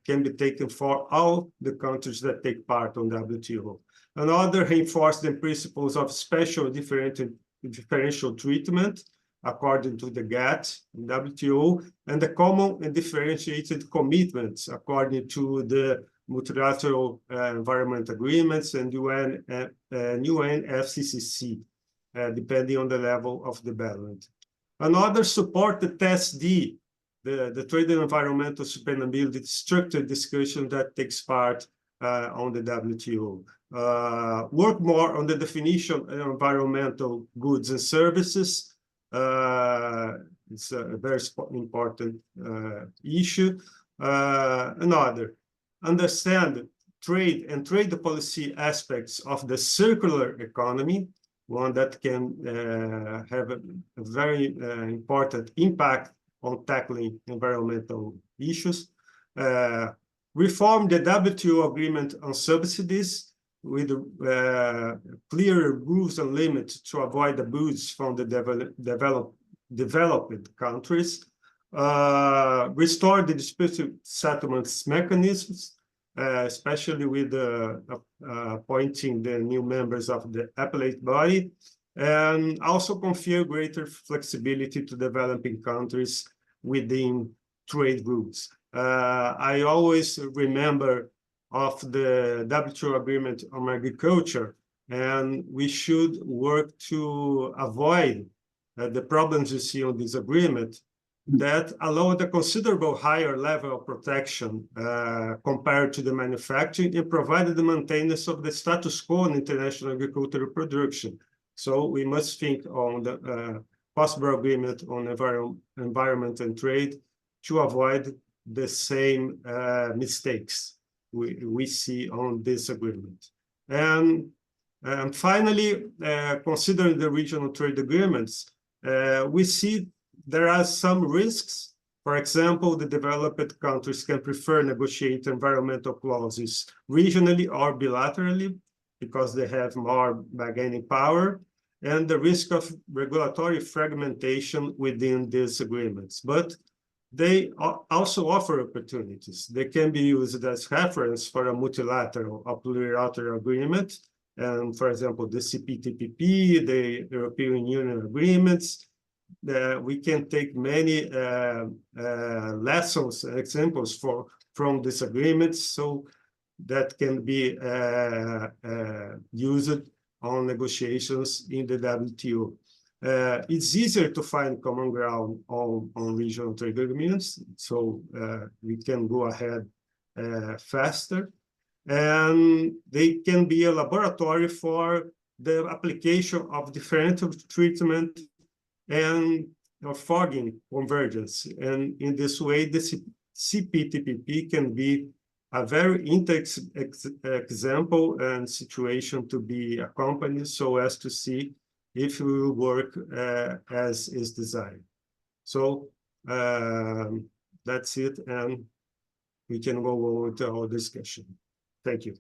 can be taken for all the countries that take part on WTO. Another, reinforce the principles of special differential treatment according to the GATT, WTO, and the common and differentiated commitments according to the multilateral environment agreements and UN FCCC, depending on the level of development. Another, support the TSD, the Trade and Environmental Sustainability structured discussion that takes part on the WTO. Work more on the definition of environmental goods and services. It's a very important issue. Another, understand trade and trade policy aspects of the circular economy, one that can have a very important impact on tackling environmental issues. Reform the WTO agreement on subsidies with clearer rules and limits to avoid abuse from the developed countries. Restore the dispute settlements mechanisms, especially with appointing the new members of the appellate body, and also confer greater flexibility to developing countries within trade routes. I always remember of the WTO agreement on agriculture, and we should work to avoid the problems you see on this agreement that allow a considerable higher level of protection compared to the manufacturing and provided the maintenance of the status quo in international agricultural production. So we must think on the possible agreement on environment and trade to avoid the same mistakes we see on this agreement. And finally, considering the regional trade agreements, we see there are some risks. For example, the developed countries can prefer negotiate environmental clauses regionally or bilaterally because they have more bargaining power, and the risk of regulatory fragmentation within these agreements. But they also offer opportunities. They can be used as reference for a multilateral or plurilateral agreement. And for example, the CPTPP, the European Union agreements, we can take many lessons, examples from these agreements, so that can be used on negotiations in the WTO. It's easier to find common ground on regional trade agreements, so we can go ahead faster. And they can be a laboratory for the application of differential treatment and fogging convergence. And in this way, the CPTPP can be a very example and situation to be accompanied so as to see if we will work as is designed. So that's it, and we can go on to our discussion. Thank you.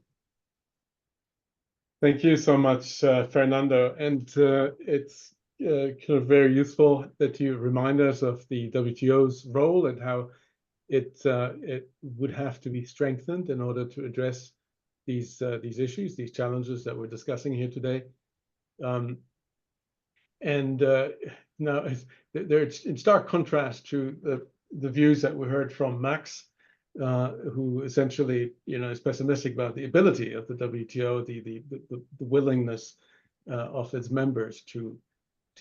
Thank you so much, Fernando. And it's kind of very useful that you remind us of the WTO's role and how it would have to be strengthened in order to address these issues, these challenges that we're discussing here today. Now they're in stark contrast to the views that we heard from Max who essentially, is pessimistic about the ability of the WTO, the willingness of its members to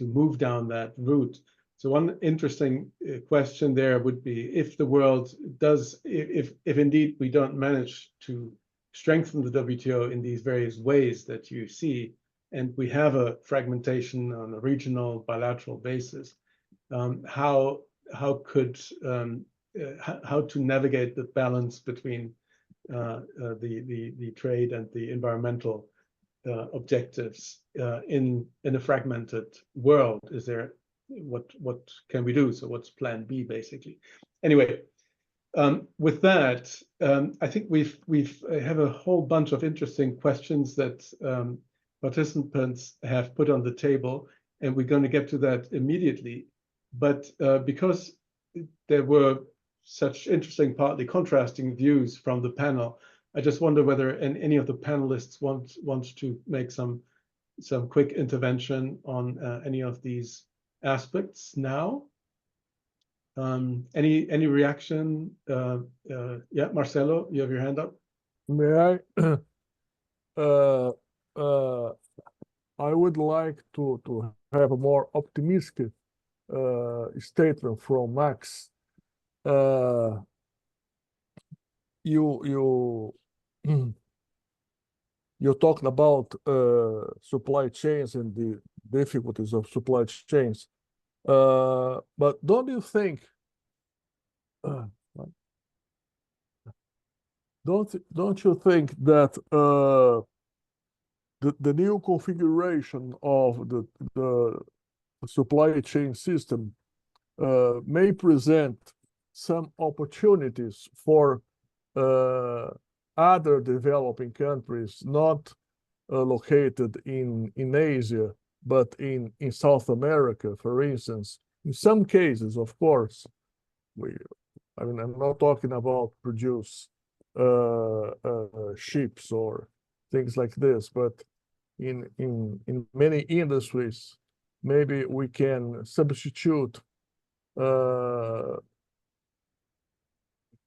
move down that route. So one interesting question there would be, if the world does, if indeed we don't manage to strengthen the WTO in these various ways that you see, and we have a fragmentation on a regional bilateral basis, how to navigate the balance between the trade and the environmental objectives in a fragmented world? Is there, what can we do? So what's plan B, basically? Anyway, with that, I think we have a whole bunch of interesting questions that participants have put on the table, and we're going to get to that immediately. But because there were such interesting, partly contrasting views from the panel, I just wonder whether any of the panelists wants to make some quick intervention on any of these aspects now. Any reaction? Yeah, Marcelo, you have your hand up. May I? I would like to have a more optimistic statement from Max. You're talking about supply chains and the difficulties of supply chains, but don't you think? Don't you think that the new configuration of the supply chain system may present some opportunities for other developing countries not located in Asia, but in South America, for instance? In some cases, of course, I'm not talking about produce ships or things like this, but in many industries, maybe we can substitute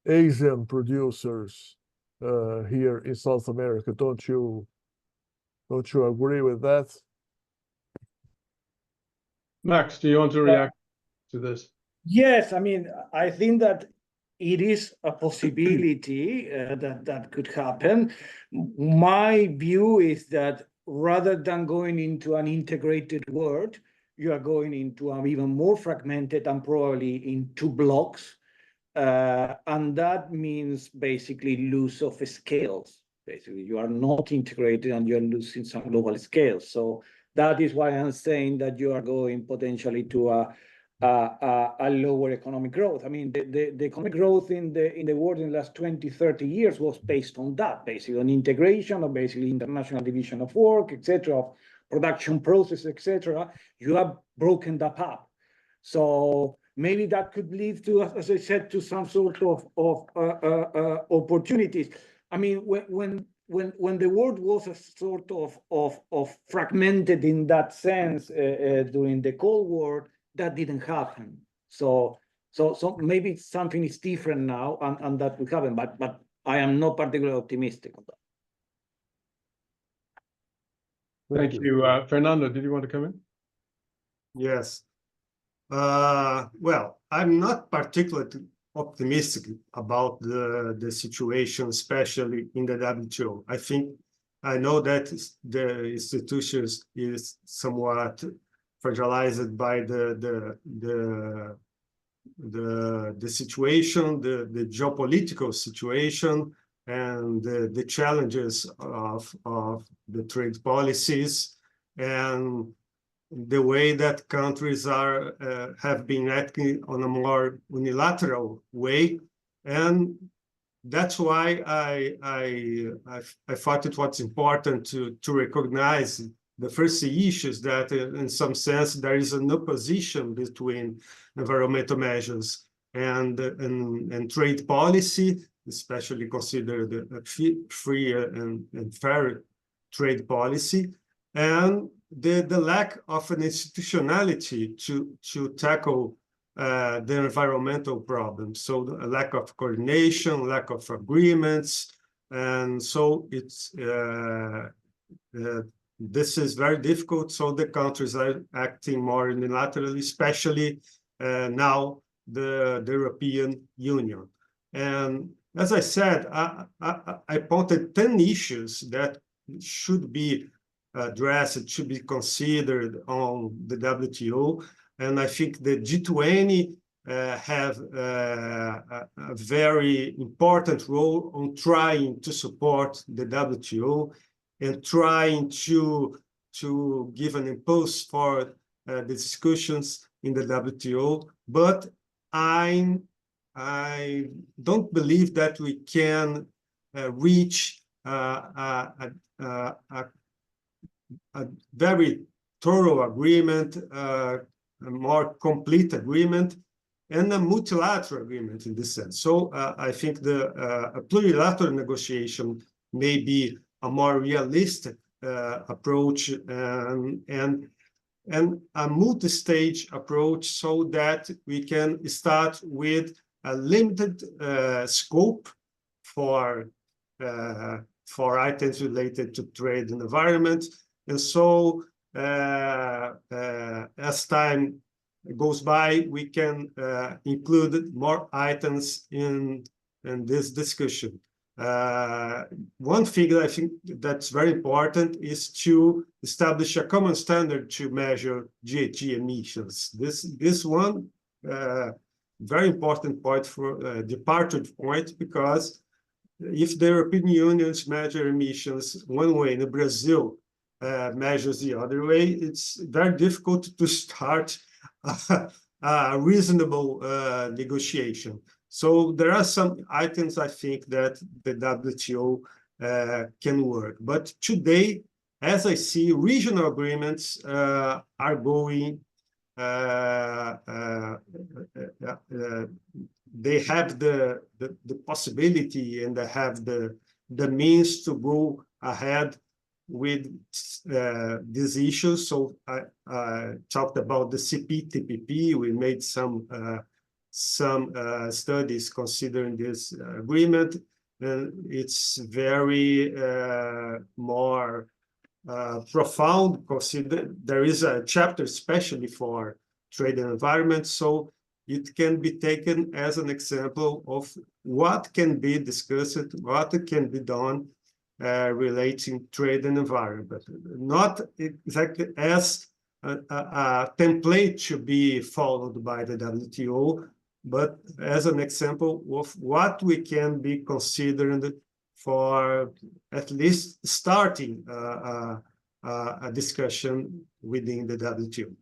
Asian producers here in South America. Don't you agree with that? Max, do you want to react to this? Yes, I mean, I think that it is a possibility that could happen. My view is that rather than going into an integrated world, you are going into an even more fragmented and probably in two blocks. And that means basically loss of scales. Basically, you are not integrated and you're losing some global scales. So that is why I'm saying that you are going potentially to a lower economic growth. I mean, the economic growth in the world in the last 20, 30 years was based on that, basically on integration of basically international division of work, etc., of production process, etc. You have broken that up. So maybe that could lead to, as I said, to some sort of opportunities. I mean, when the world was a sort of fragmented in that sense during the Cold War, that didn't happen. So maybe something is different now, and that will happen. But I am not particularly optimistic on that. Thank you. Fernando, did you want to come in? Yes. Well, I'm not particularly optimistic about the situation, especially in the WTO. I know that the institutions is somewhat fragilized by the situation, the geopolitical situation, and the challenges of the trade policies, and the way that countries have been acting on a more unilateral way. And that's why I thought it was important to recognize the first issues that in some sense there is an opposition between environmental measures and trade policy, especially considered a free and fair trade policy, and the lack of an institutionality to tackle the environmental problems. So the lack of coordination, lack of agreements, and so it's this is very difficult. So the countries are acting more unilaterally, especially now the European Union. And as I said, I pointed 10 issues that should be addressed, it should be considered on the WTO. And I think the G20 have a very important role on trying to support the WTO and trying to give an impulse for the discussions in the WTO. But I don't believe that we can reach a very thorough agreement, a more complete agreement, and a multilateral agreement in this sense. So I think a plurilateral negotiation may be a more realistic approach and a multi-stage approach, so that we can start with a limited scope for items related to trade and environment. And so as time goes by, we can include more items in this discussion. One thing that I think that's very important is to establish a common standard to measure GHG emissions. This one very important point for departure point, because if the European Union measure emissions one way and Brazil measures the other way, it's very difficult to start a reasonable negotiation. So there are some items I think that the WTO can work. But today, as I see, regional agreements are going, they have the possibility and they have the means to go ahead with these issues. So I talked about the CPTPP. We made some studies considering this agreement, and it's very more profound. Consider there is a chapter especially for trade and environment, so it can be taken as an example of what can be discussed, what can be done relating trade and environment, not exactly as a template to be followed by the WTO, but as an example of what we can be considering for at least starting a discussion within the WTO.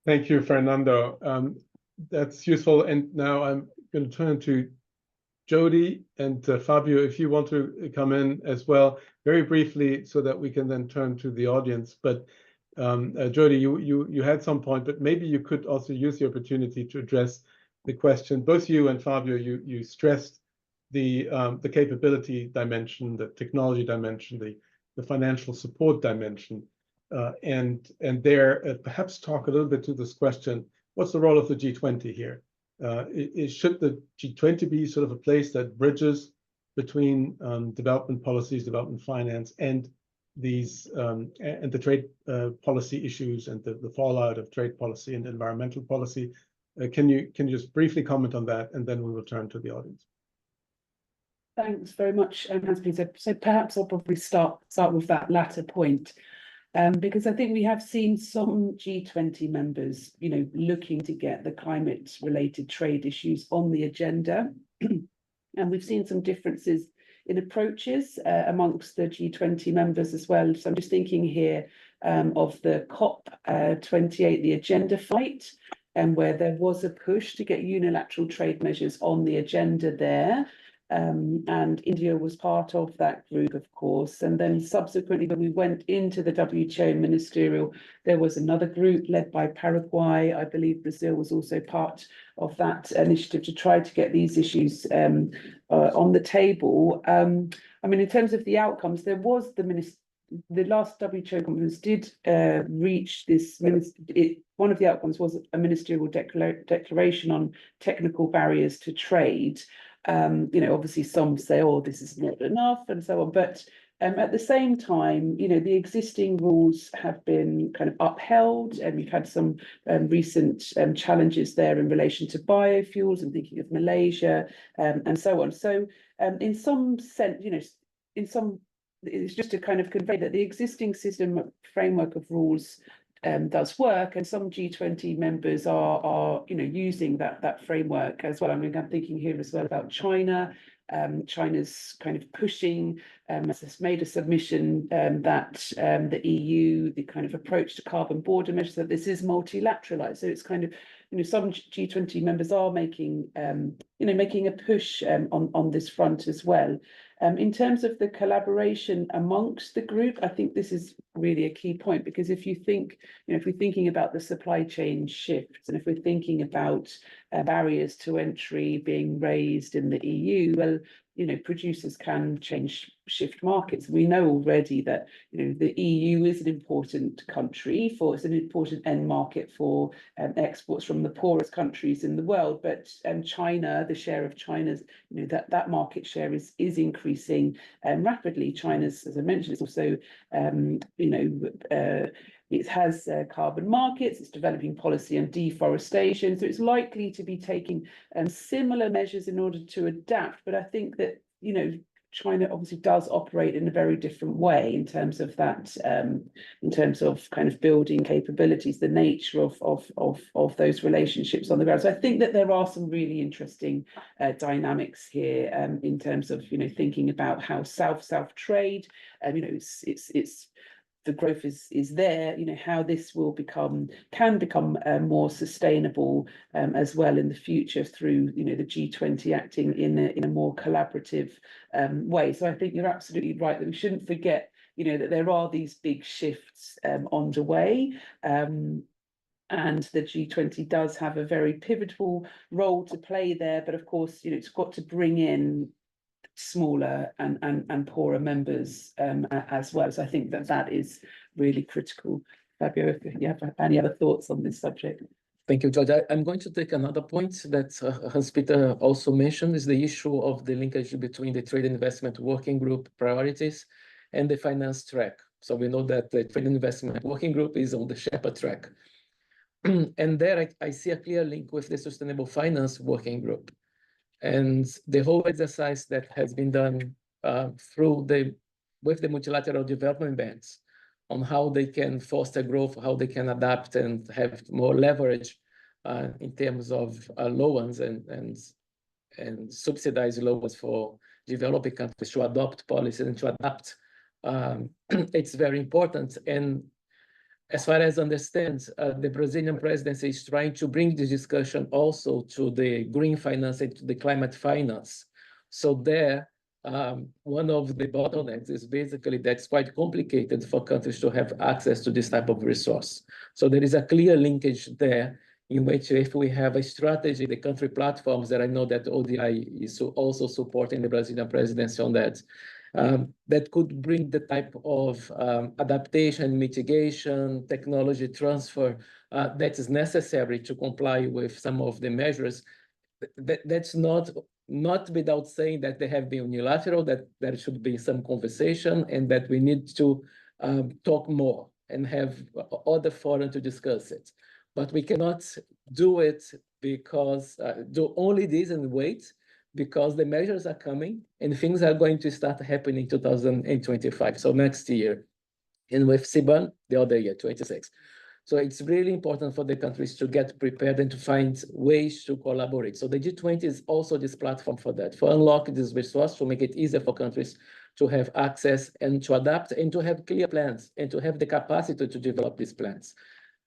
Thank you, Fernando. That's useful. And now I'm going to turn to Jody and Fabio, if you want to come in as well, very briefly, so that we can then turn to the audience. But Jody, you had some point, but maybe you could also use the opportunity to address the question. Both you and Fabio, you stressed the capability dimension, the technology dimension, the financial support dimension, and there perhaps talk a little bit to this question: what's the role of the G20 here? Should the G20 be sort of a place that bridges between development policies, development finance, and these and the trade policy issues and the fallout of trade policy and environmental policy? Can you just briefly comment on that, and then we will turn to the audience. Thanks very much, Hans-Peter. So perhaps I'll probably start with that latter point, because I think we have seen some G20 members, looking to get the climate-related trade issues on the agenda, and we've seen some differences in approaches amongst the G20 members as well. So I'm just thinking here of the COP28, the agenda fight, and where there was a push to get unilateral trade measures on the agenda there. And India was part of that group, of course. And then subsequently, when we went into the WTO ministerial, there was another group led by Paraguay. I believe Brazil was also part of that initiative to try to get these issues on the table. I mean, in terms of the outcomes, there was the the last WHO conference did reach this. One of the outcomes was a ministerial declaration on technical barriers to trade. Obviously some say, "Oh, this is not enough," and so on, but at the same time, the existing rules have been kind of upheld, and we've had some recent challenges there in relation to biofuels and thinking of Malaysia and so on. So in some sense, it's just to kind of convey that the existing system framework of rules does work, and some G20 members are using that framework as well. I mean, I'm thinking here as well about China. China's kind of pushing, has made a submission that the EU, the kind of approach to carbon border measures, that this is multilateralized. So it's kind of, some G20 members are making, making a push on this front as well. In terms of the collaboration amongst the group, I think this is really a key point, because if you think, if we're thinking about the supply chain shifts, and if we're thinking about barriers to entry being raised in the EU, well, producers can shift markets. We know already that, the EU is an important country it's an important end market for exports from the poorest countries in the world. But China, the share of China's, that market share is increasing rapidly. China's, as I mentioned, is also, it has carbon markets, it's developing policy on deforestation. So it's likely to be taking similar measures in order to adapt. But I think that, China obviously does operate in a very different way in terms of that, in terms of kind of building capabilities, the nature of those relationships on the ground. So I think that there are some really interesting dynamics here in terms of, thinking about how South-South trade, it's the growth is there, how this can become more sustainable as well in the future through, the G20 acting in a more collaborative way. So I think you're absolutely right that we shouldn't forget, that there are these big shifts underway. And the G20 does have a very pivotal role to play there. But of course, it's got to bring in smaller and poorer members as well. So I think that is really critical. Fabio, if you have any other thoughts on this subject. Thank you, George. I'm going to take another point that Hans-Peter also mentioned, is the issue of the linkage between the Trade and Investment Working Group priorities and the finance track. So we know that the Trade and Investment Working Group is on the Sherpa track. And there I see a clear link with the Sustainable Finance Working Group. And the whole exercise that has been done with the multilateral development banks on how they can foster growth, how they can adapt and have more leverage in terms of loans and subsidized loans for developing countries to adopt policies and to adapt. It's very important. And as far as I understand, the Brazilian presidency is trying to bring this discussion also to the green finance and to the climate finance. So there, one of the bottlenecks is basically that's quite complicated for countries to have access to this type of resource. So there is a clear linkage there in which if we have a strategy, the country platforms that I know that ODI is also supporting the Brazilian presidency on that, that could bring the type of adaptation, mitigation, technology transfer that is necessary to comply with some of the measures. That's not without saying that they have been unilateral, that there should be some conversation and that we need to talk more and have other forums to discuss it. But we cannot do it because do only this and wait, because the measures are coming and things are going to start happening in 2025, so next year, and with CBAM the other year, 26. So it's really important for the countries to get prepared and to find ways to collaborate. So the G20 is also this platform for that, for unlock this resource, to make it easier for countries to have access and to adapt and to have clear plans and to have the capacity to develop these plans.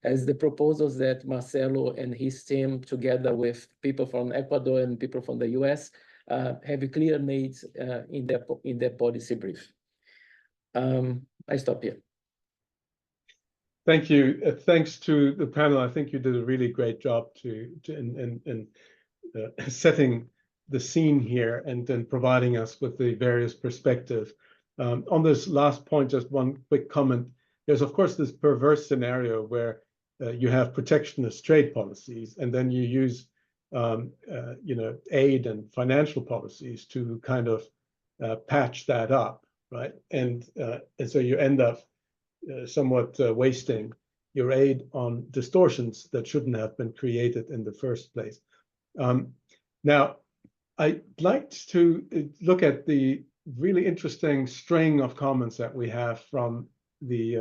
As the proposals that Marcelo and his team, together with people from Ecuador and people from the US, have clear needs in their policy brief. I stop here. Thank you. Thanks to the panel. I think you did a really great job in setting the scene here and then providing us with the various perspectives On this last point, just one quick comment. There's, of course, this perverse scenario where you have protectionist trade policies, and then you use aid and financial policies to kind of patch that up, right? And so you end up somewhat wasting your aid on distortions that shouldn't have been created in the first place. Now, I'd like to look at the really interesting string of comments that we have from the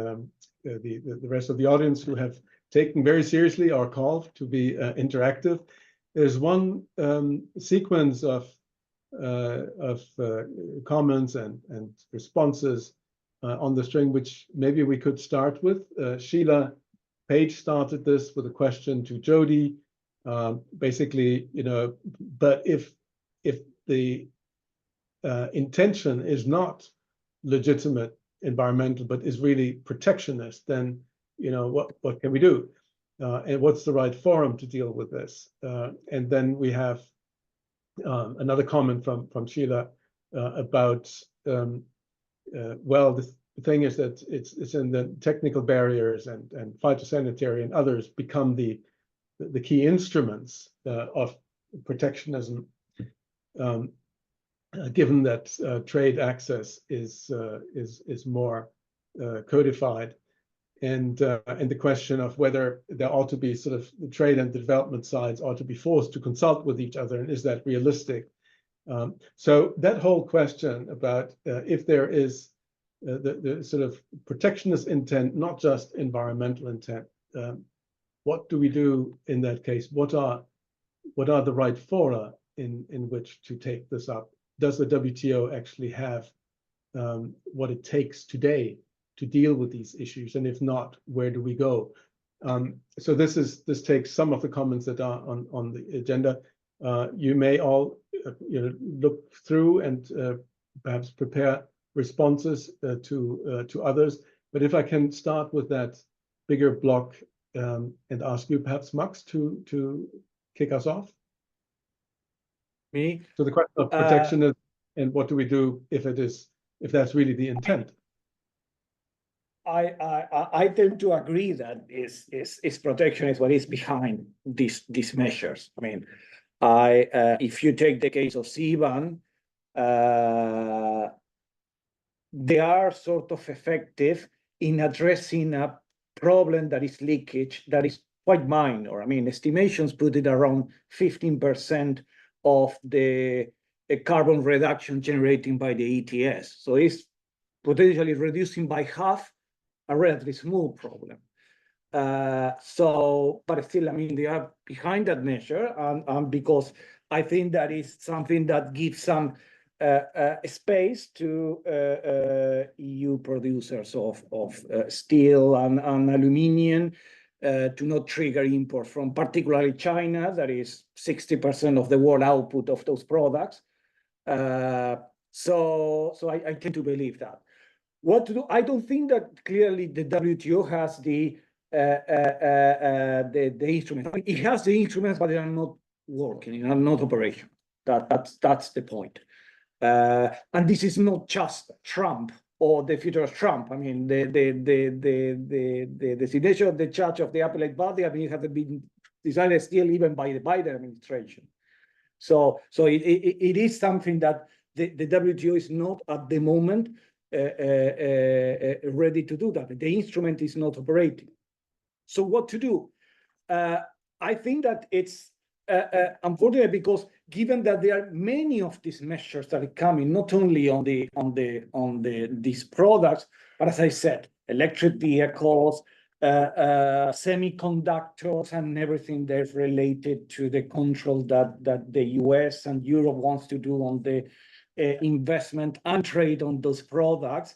rest of the audience who have taken very seriously our call to be interactive. There's one sequence of comments and responses on the string, which maybe we could start with. Sheila Page started this with a question to Jody. Basically, but if the intention is not legitimate environmental, but is really protectionist, then what can we do? And what's the right forum to deal with this? And then we have another comment from Sheila about well, the thing is that it's in the technical barriers and phytosanitary and others become the key instruments of protectionism, given that trade access is more codified, and the question of whether there ought to be sort of the trade and development sides ought to be forced to consult with each other, and is that realistic? So that whole question about if there is the sort of protectionist intent, not just environmental intent, what do we do in that case? What are the right fora in which to take this up? Does the WTO actually have what it takes today to deal with these issues? And if not, where do we go? So this takes some of the comments that are on the agenda. You may all look through and perhaps prepare responses to others. But if I can start with that bigger block and ask you, perhaps Max, to kick us off. Me? So the question of protectionism and what do we do if that's really the intent? I tend to agree that is protection is what is behind these measures. I mean, if you take the case of CBAM, they are sort of effective in addressing a problem that is leakage that is quite minor. I mean, estimations put it around 15% of the carbon reduction generated by the ETS. So it's potentially reducing by half a relatively small problem. But still, I mean, they are behind that measure, and because I think that is something that gives some space to EU producers of steel and aluminium to not trigger import from particularly China, that is 60% of the world output of those products. So I tend to believe that. What to do? I don't think that clearly the WTO has the instruments. I mean, it has the instruments, but they are not working, they are not operational. That's the point. And this is not just Trump or the future of Trump. I mean, the designation of the charge of the appellate body, I mean, has been decided still even by the Biden administration. So it is something that the WTO is not at the moment ready to do that. The instrument is not operating. So what to do? I think that it's unfortunate because given that there are many of these measures that are coming, not only on these products, but as I said, electric vehicles, semiconductors, and everything that's related to the control that the US and Europe wants to do on the investment and trade on those products.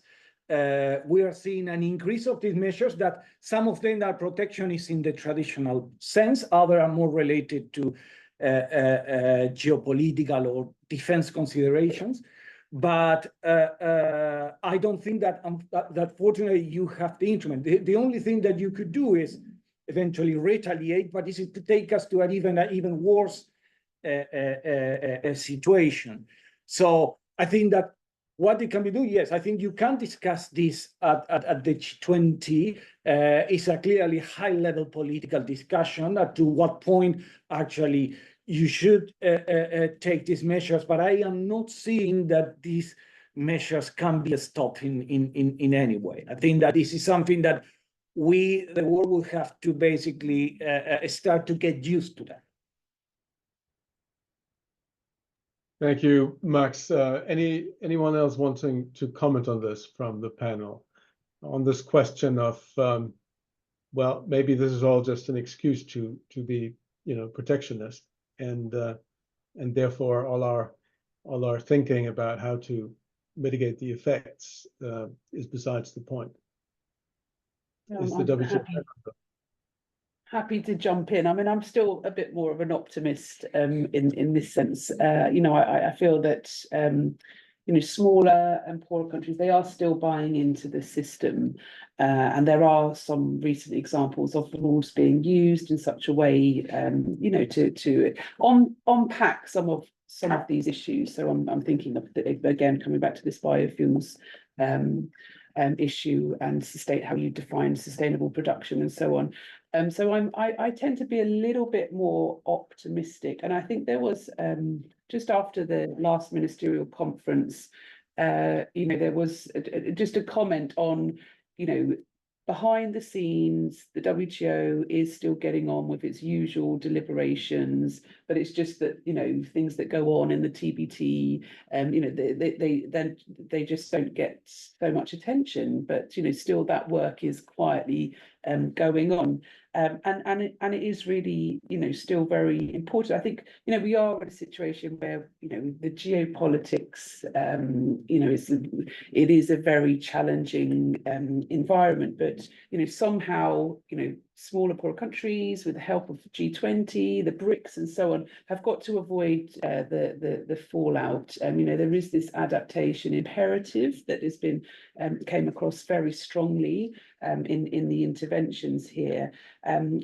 We are seeing an increase of these measures that some of them are protectionist in the traditional sense, others are more related to geopolitical or defense considerations. But I don't think that fortunately you have the instrument. The only thing that you could do is eventually retaliate, but this is to take us to an even worse situation. So I think that what it can be do, yes, I think you can discuss this at the G20. It's a clearly high-level political discussion at to what point actually you should take these measures, but I am not seeing that these measures can be stopped in any way. I think that this is something that the world will have to basically start to get used to that. Thank you, Max. Anyone else wanting to comment on this from the panel? On this question of, well, maybe this is all just an excuse to be, protectionist, and therefore all our thinking about how to mitigate the effects is besides the point. Is the WTO happy to jump in. I mean, I'm still a bit more of an optimist in this sense. I feel that smaller and poorer countries, they are still buying into the system, and there are some recent examples of the rules being used in such a way, to unpack some of these issues. So I'm thinking of again coming back to this biofuels issue and how you define sustainable production and so on. So I tend to be a little bit more optimistic, and I think there was just after the last ministerial conference, there was just a comment on, behind the scenes, the WTO is still getting on with its usual deliberations, but it's just that, things that go on in the TBT, they just don't get so much attention, but, still that work is quietly going on. And it is really, still very important. I think, we are in a situation where, the geopolitics, it is a very challenging environment, but, somehow, smaller, poorer countries with the help of G20, the BRICS and so on, have got to avoid the fallout. There is this adaptation imperative that has been came across very strongly in the interventions here.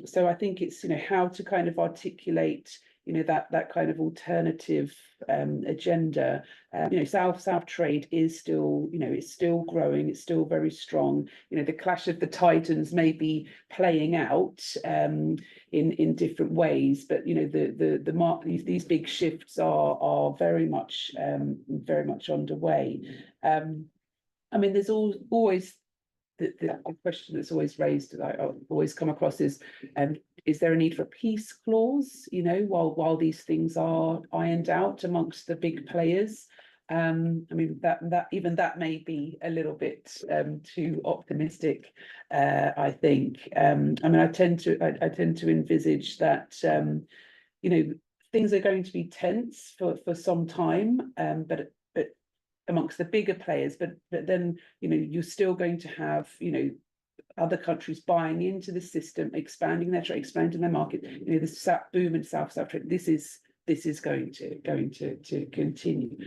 So I think it's, how to kind of articulate, that kind of alternative agenda. South trade is still, it's still growing, it's still very strong. The clash of the titans may be playing out in different ways, but these big shifts are very much underway. I mean, there's always the question that's always raised, that I always come across is there a need for a peace clause, while these things are ironed out amongst the big players? I mean, that may be a little bit too optimistic, I think. I mean, I tend to envisage that, things are going to be tense for some time, but amongst the bigger players, but then, you're still going to have, other countries buying into the system, expanding their trade, expanding their market. The boom in South trade. This is going to continue.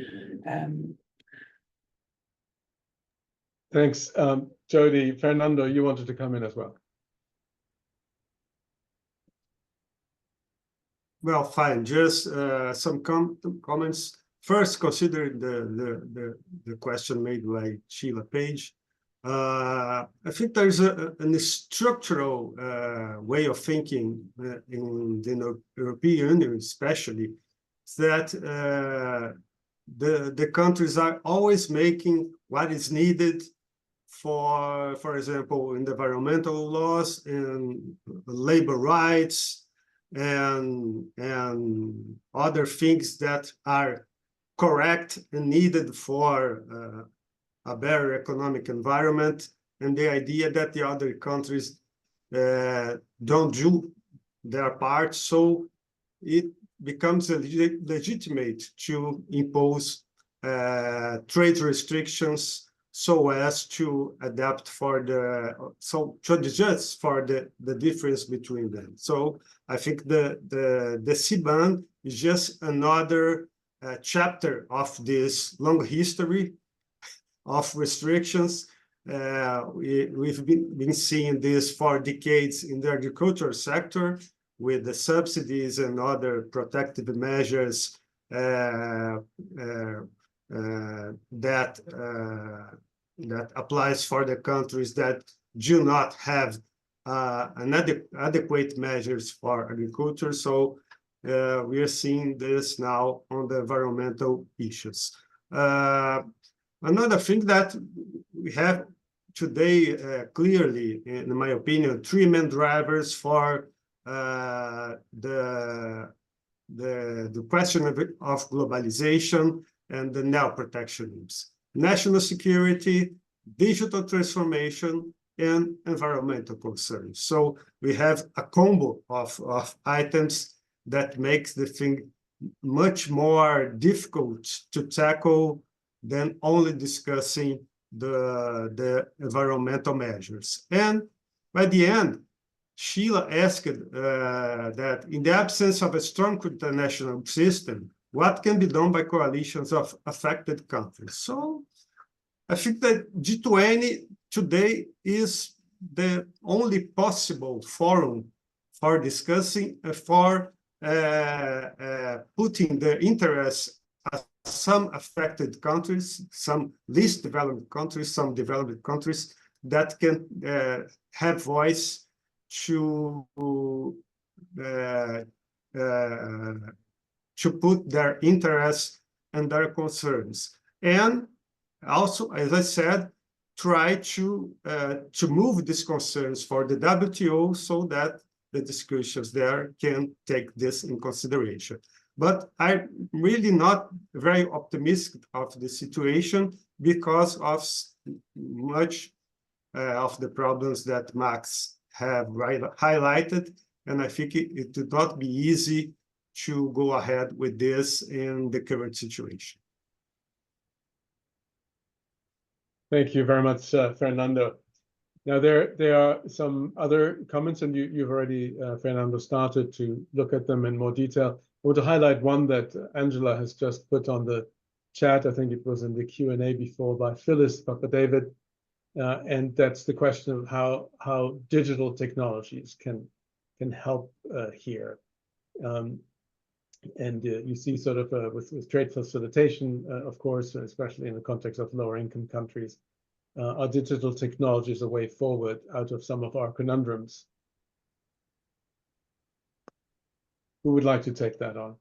Thanks, Jody. Fernando, you wanted to come in as well. Well, fine. Just some comments. First, considering the question made by Sheila Page, I think there's a structural way of thinking in the European Union, especially, that the countries are always making what is needed for example, in the environmental laws and labor rights and other things that are correct and needed for a better economic environment, and the idea that the other countries don't do their part, so it becomes legitimate to impose trade restrictions so as to adapt to adjust for the difference between them. So I think the CBAM is just another chapter of this long history of restrictions. We've been seeing this for decades in the agricultural sector with the subsidies and other protective measures that that applies for the countries that do not have adequate measures for agriculture. So we are seeing this now on the environmental issues. Another thing that we have today, clearly, in my opinion, three main drivers for the question of globalization and the neo-protectionism: national security, digital transformation, and environmental concerns. So we have a combo of items that makes the thing much more difficult to tackle than only discussing the environmental measures. And by the end, Sheila asked that in the absence of a strong international system, what can be done by coalitions of affected countries? So I think that G20 today is the only possible forum for discussing, for putting the interests of some affected countries, some least developed countries, some developed countries that can have voice to put their interests and their concerns. And also, as I said, try to move these concerns for the WTO so that the discussions there can take this in consideration. But I'm really not very optimistic of the situation because of much of the problems that Max have highlighted, and I think it would not be easy to go ahead with this in the current situation. Thank you very much, Fernando. Now, there are some other comments, and you've already, Fernando, started to look at them in more detail. I want to highlight one that Angela has just put on the chat. I think it was in the Q&A before by Phyllis Papa-David, and that's the question of how digital technologies can help here. And you see sort of with trade facilitation, of course, especially in the context of lower income countries, are digital technologies a way forward out of some of our conundrums? Who would like to take that on?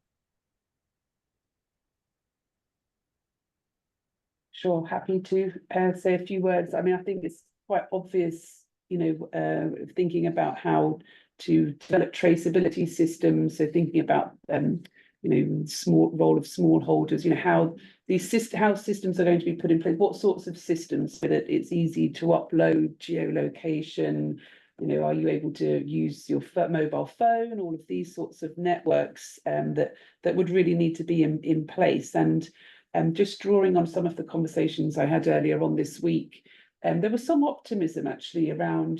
Sure, happy to say a few words. I mean, I think it's quite obvious, thinking about how to develop traceability systems. So thinking about, small role of smallholders, how how systems are going to be put in place, what sorts of systems, so that it's easy to upload geolocation. Are you able to use your mobile phone? All of these sorts of networks that would really need to be in place. And just drawing on some of the conversations I had earlier on this week, there was some optimism actually around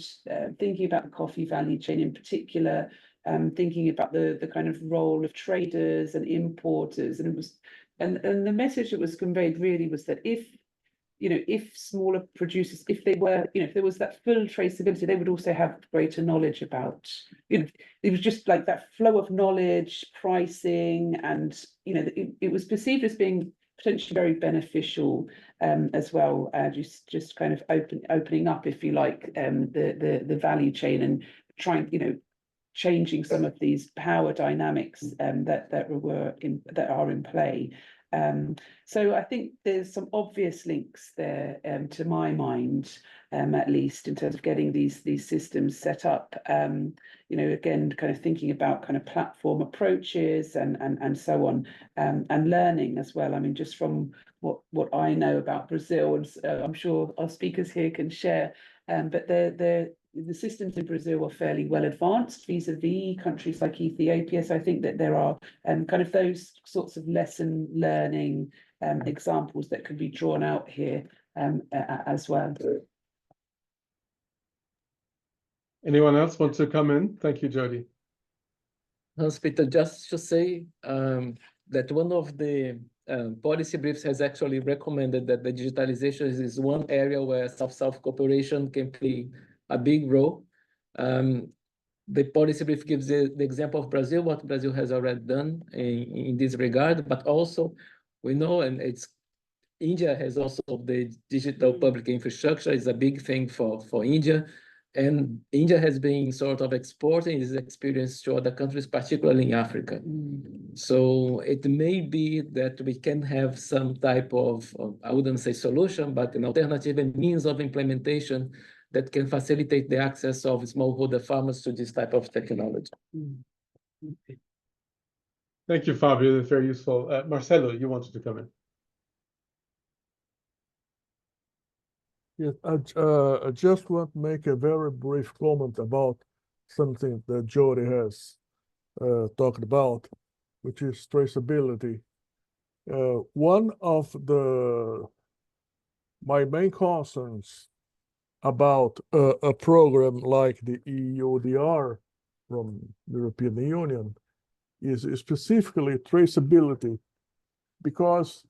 thinking about the coffee value chain in particular, thinking about the kind of role of traders and importers, and it was, and the message that was conveyed really was that if smaller producers, if they were, if there was that full traceability, they would also have greater knowledge about, it was just like that flow of knowledge, pricing, and it was perceived as being potentially very beneficial as well, just kind of opening up, if you like, the value chain, and trying, changing some of these power dynamics that are in play. So I think there's some obvious links there, to my mind, at least in terms of getting these systems set up. Again, kind of thinking about kind of platform approaches and so on, and learning as well. I mean, just from what I know about Brazil, and I'm sure our speakers here can share, but the systems in Brazil are fairly well advanced vis-a-vis countries like Ethiopia. So I think that there are kind of those sorts of lesson learning examples that could be drawn out here as well. Anyone else want to come in? Thank you, Jody. Hans-Peter, just to say that one of the policy briefs has actually recommended that the digitalization is one area where South-South cooperation can play a big role. The policy brief gives the example of Brazil, what Brazil has already done in this regard, but also we know, and it's India has also the digital public infrastructure is a big thing for India. And India has been sort of exporting this experience to other countries, particularly in Africa. So it may be that we can have some type of, I wouldn't say solution, but an alternative and means of implementation that can facilitate the access of smallholder farmers to this type of technology. Okay. Thank you, Fabio. That's very useful. Marcelo, you wanted to come in. Yes, I just want to make a very brief comment about something that Jody has talked about, which is traceability. One of my main concerns about a program like the EUDR from the European Union is specifically traceability, because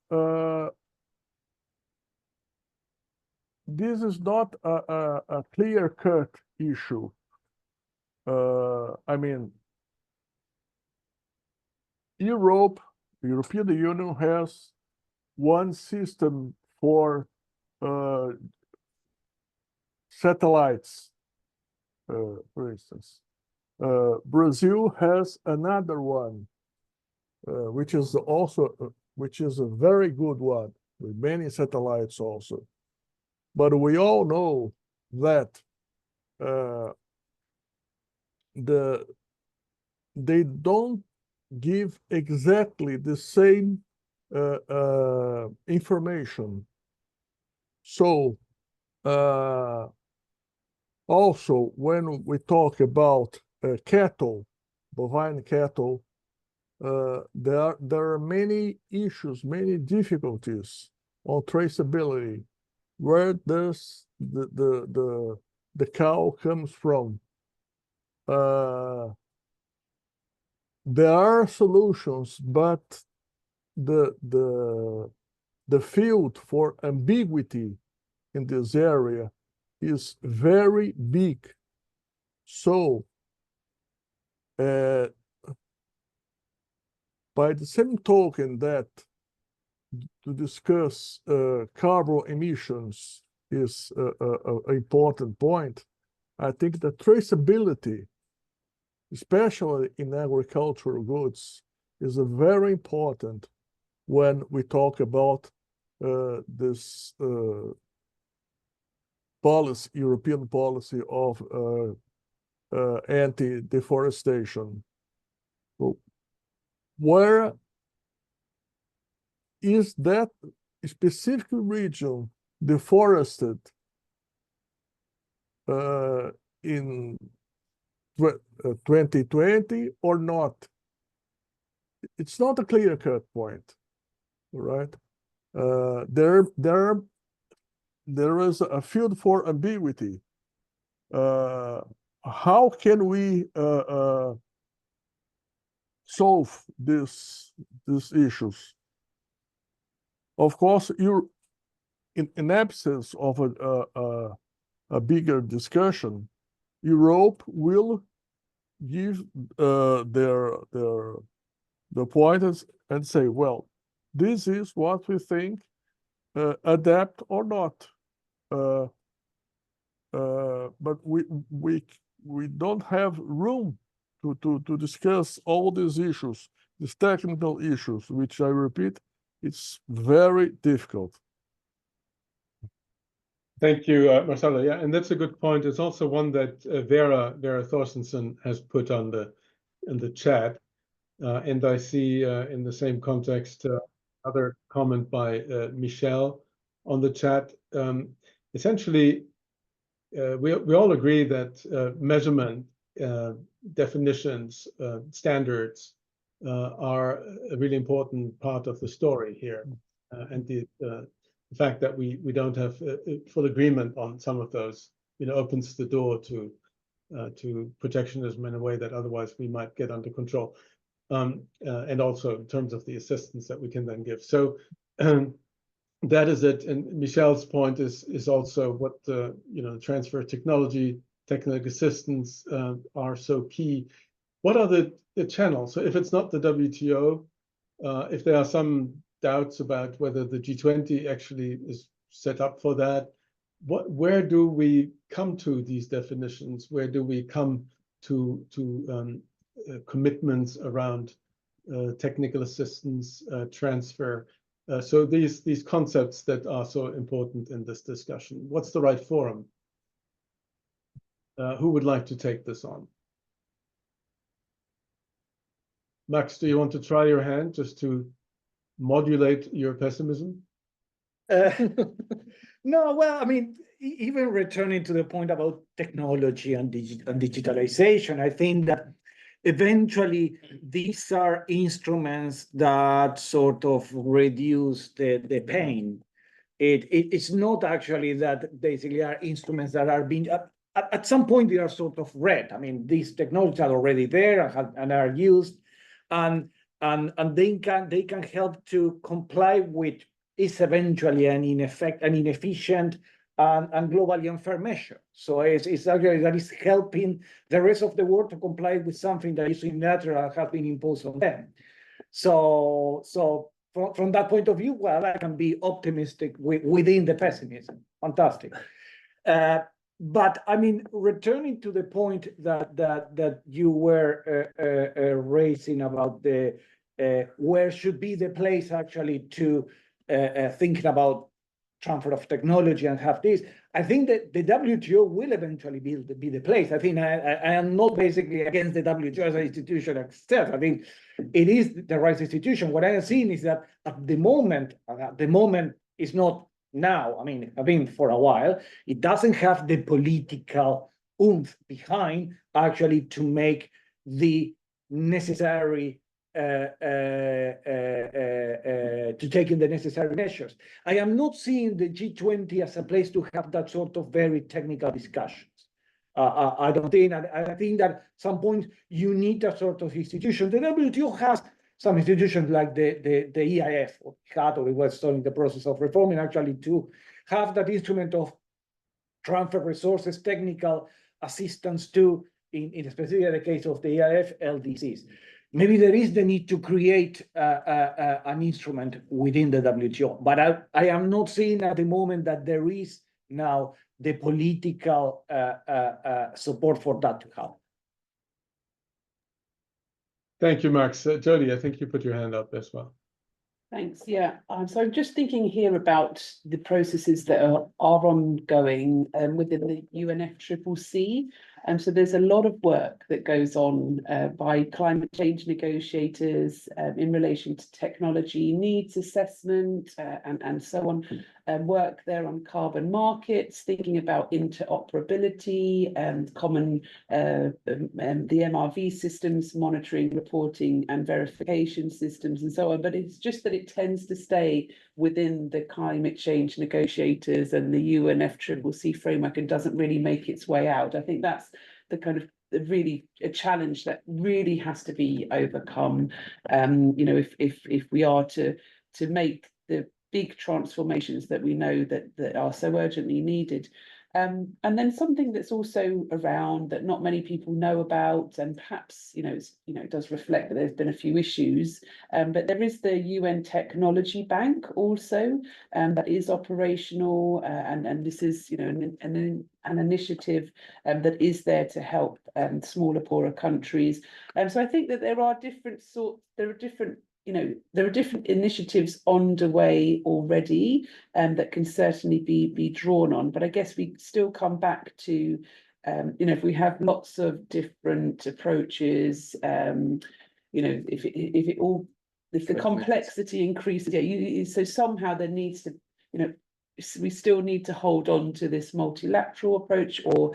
this is not a clear-cut issue. I mean, Europe, the European Union has one system for satellites, for instance. Brazil has another one, which is a very good one, with many satellites also. But we all know that they don't give exactly the same information. So also, when we talk about cattle, bovine cattle, there are many issues, many difficulties on traceability. Where does the cow comes from? There are solutions, but the field for ambiguity in this area is very big. So by the same token that to discuss carbon emissions is an important point, I think that traceability, especially in agricultural goods, is a very important when we talk about this policy, European policy of anti-deforestation. So where is that specific region deforested in 2020 or not? It's not a clear-cut point, right? There is a field for ambiguity. How can we solve these issues? Of course, in absence of a bigger discussion, Europe will give their pointers and say, well, this is what we think, adapt or not. But we don't have room to discuss all these issues, these technical issues, which I repeat, it's very difficult. Thank you, Marcelo. Yeah, and that's a good point. It's also one that Vera Thorstensen has put in the chat, and I see in the same context other comment by Michelle on the chat. Essentially, we all agree that measurement definitions, standards are a really important part of the story here, and the fact that we don't have full agreement on some of those, opens the door to protectionism in a way that otherwise we might get under control, and also in terms of the assistance that we can then give. So that is it. And Michelle's point is also what transfer of technology, technical assistance are so key. What are the channels? So if it's not the WTO, if there are some doubts about whether the G20 actually is set up for that. Where do we come to these definitions? Where do we come to commitments around technical assistance, transfer? So these concepts that are so important in this discussion. What's the right forum? Who would like to take this on? Max, do you want to try your hand just to modulate your pessimism? No, well, I mean, even returning to the point about technology and digitalization, I think that eventually these are instruments that sort of reduce the pain. It's not actually that basically are instruments that are being at some point they are sort of read. I mean, these technologies are already there and are used, and they can help to comply with is eventually an inefficient and globally unfair measure. So it's actually that is helping the rest of the world to comply with something that is unilateral and has been imposed on them. So from that point of view, well, I can be optimistic within the pessimism. Fantastic. But I mean, returning to the point that you were raising about the where should be the place actually to thinking about transfer of technology and have this, I think that the WTO will eventually be the place. I think I am not basically against the WTO as an institution itself. I think it is the right institution. What I have seen is that at the moment is not now. I mean, I've been for a while. It doesn't have the political oomph behind actually to make the necessary to take in the necessary measures. I am not seeing the G20 as a place to have that sort of very technical discussions. I don't think, I think that at some point you need a sort of institution. The WTO has some institutions like the EIF, or it was still in the process of reforming actually to have that instrument of transfer resources, technical assistance to, in specifically the case of the EIF, LDCs. Maybe there is the need to create an instrument within the WTO, but I am not seeing at the moment that there is now the political support for that to happen. Thank you, Max. Jody, I think you put your hand up as well. Thanks. Yeah. So I'm just thinking here about the processes that are ongoing within the UNFCCC. So there's a lot of work that goes on by climate change negotiators in relation to technology needs assessment and so on. Work there on carbon markets, thinking about interoperability and common the MRV systems, monitoring, reporting and verification systems and so on. But it's just that it tends to stay within the climate change negotiators and the UNFCCC framework and doesn't really make its way out. I think that's the kind of really a challenge that really has to be overcome. You know, if we are to make the big transformations that we know that are so urgently needed. And then something that's also around that not many people know about, and perhaps it does reflect that there's been a few issues. But there is the UN Technology Bank also that is operational, and this is an initiative that is there to help smaller, poorer countries. So I think that there are different initiatives underway already that can certainly be drawn on. But I guess we still come back to, if we have lots of different approaches, if the complexity increases, so somehow there needs to, we still need to hold on to this multilateral approach or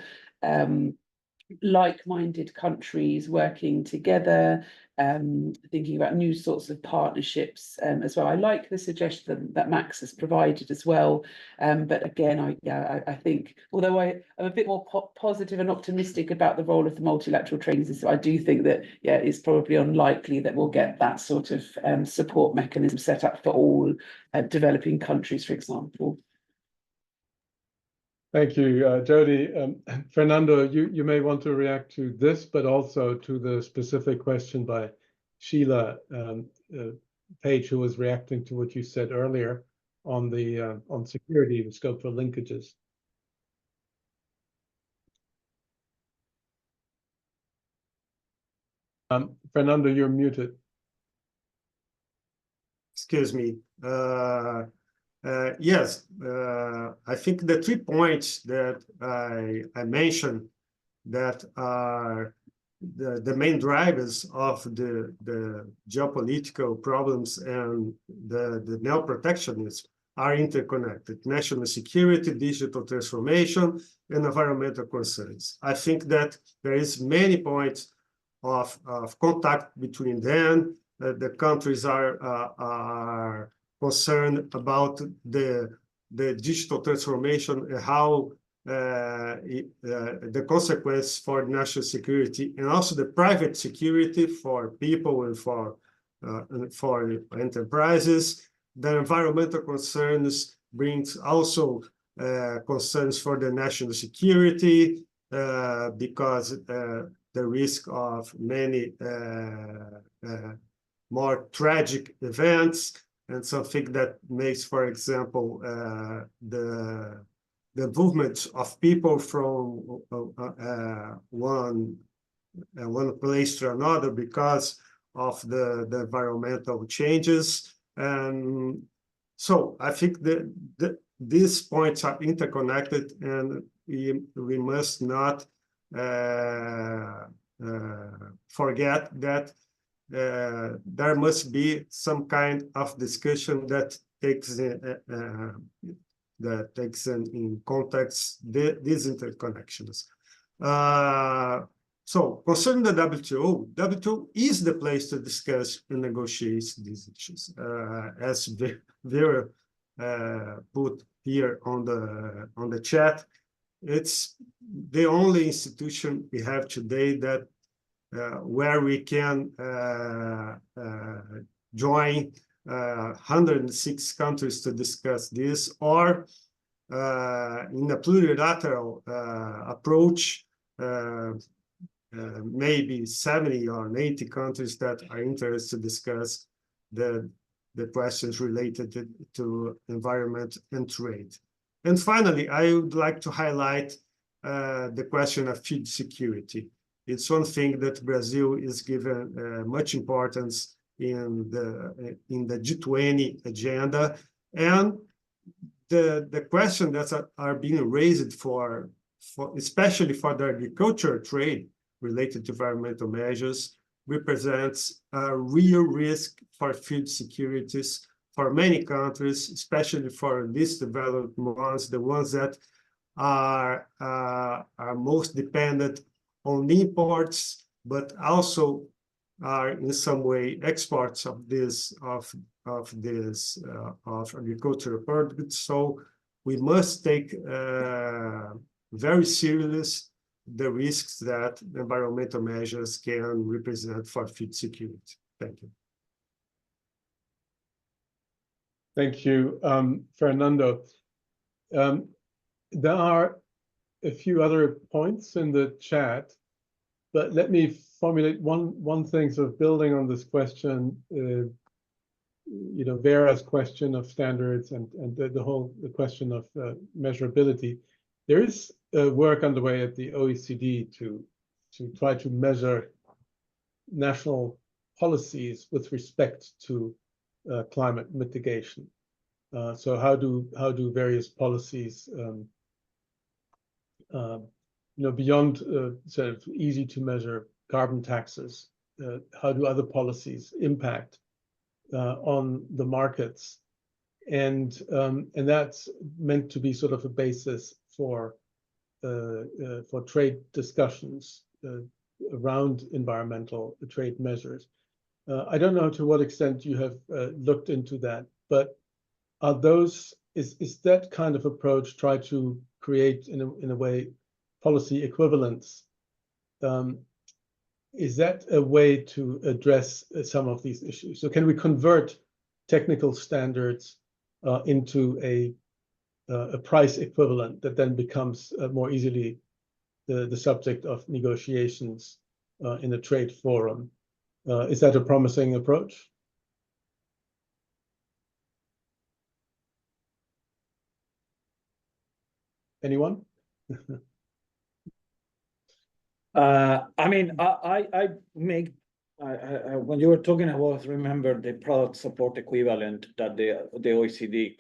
like-minded countries working together, thinking about new sorts of partnerships as well. I like the suggestion that Max has provided as well. But again, I think, although I'm a bit more positive and optimistic about the role of the multilateral trading system, I do think that, it's probably unlikely that we'll get that sort of support mechanism set up for all developing countries, for example. Thank you, Jody. Fernando, you may want to react to this, but also to the specific question by Sheila Page, who was reacting to what you said earlier on the on security, the scope for linkages. Fernando, you're muted. Excuse me. Yes, I think the 3 points that I mentioned that are the main drivers of the geopolitical problems and the neo-protectionism are interconnected: national security, digital transformation, and environmental concerns. I think that there is many points of contact between them. The countries are concerned about the digital transformation and how the consequence for national security and also the private security for people and for enterprises. The environmental concerns brings also concerns for the national security because the risk of many more tragic events, and something that makes, for example, the movement of people from one place to another because of the environmental changes. And so I think that these points are interconnected, and we must not forget that there must be some kind of discussion that takes in context these interconnections. So concerning the WTO is the place to discuss and negotiate these issues, as Vera put here on the chat. It's the only institution we have today that where we can join 106 countries to discuss this, or in a plurilateral approach, maybe 70 or 80 countries that are interested to discuss the questions related to environment and trade. And finally, I would like to highlight the question of food security. It's one thing that Brazil is given much importance in the G20 agenda, and the question that are being raised for especially for the agricultural trade related to environmental measures represents a real risk for food securities for many countries, especially for least developed ones, the ones that are most dependent on imports, but also are in some way exports of agricultural products. So we must take very serious the risks that environmental measures can represent for food security. Thank you. Thank you, Fernando. There are a few other points in the chat, but let me formulate one thing, sort of building on this question, Vera's question of standards and the question of measurability. There is work underway at the OECD to try to measure national policies with respect to climate mitigation. So how do various policies, beyond sort of easy to measure carbon taxes, how do other policies impact on the markets? And that's meant to be sort of a basis for trade discussions around environmental trade measures. I don't know to what extent you have looked into that, but is that kind of approach try to create in a way policy equivalence? Is that a way to address some of these issues? So can we convert technical standards into a price equivalent that then becomes more easily the subject of negotiations in a trade forum? Is that a promising approach? Anyone? I mean, I make, when you were talking about, remember the product support equivalent that the OECD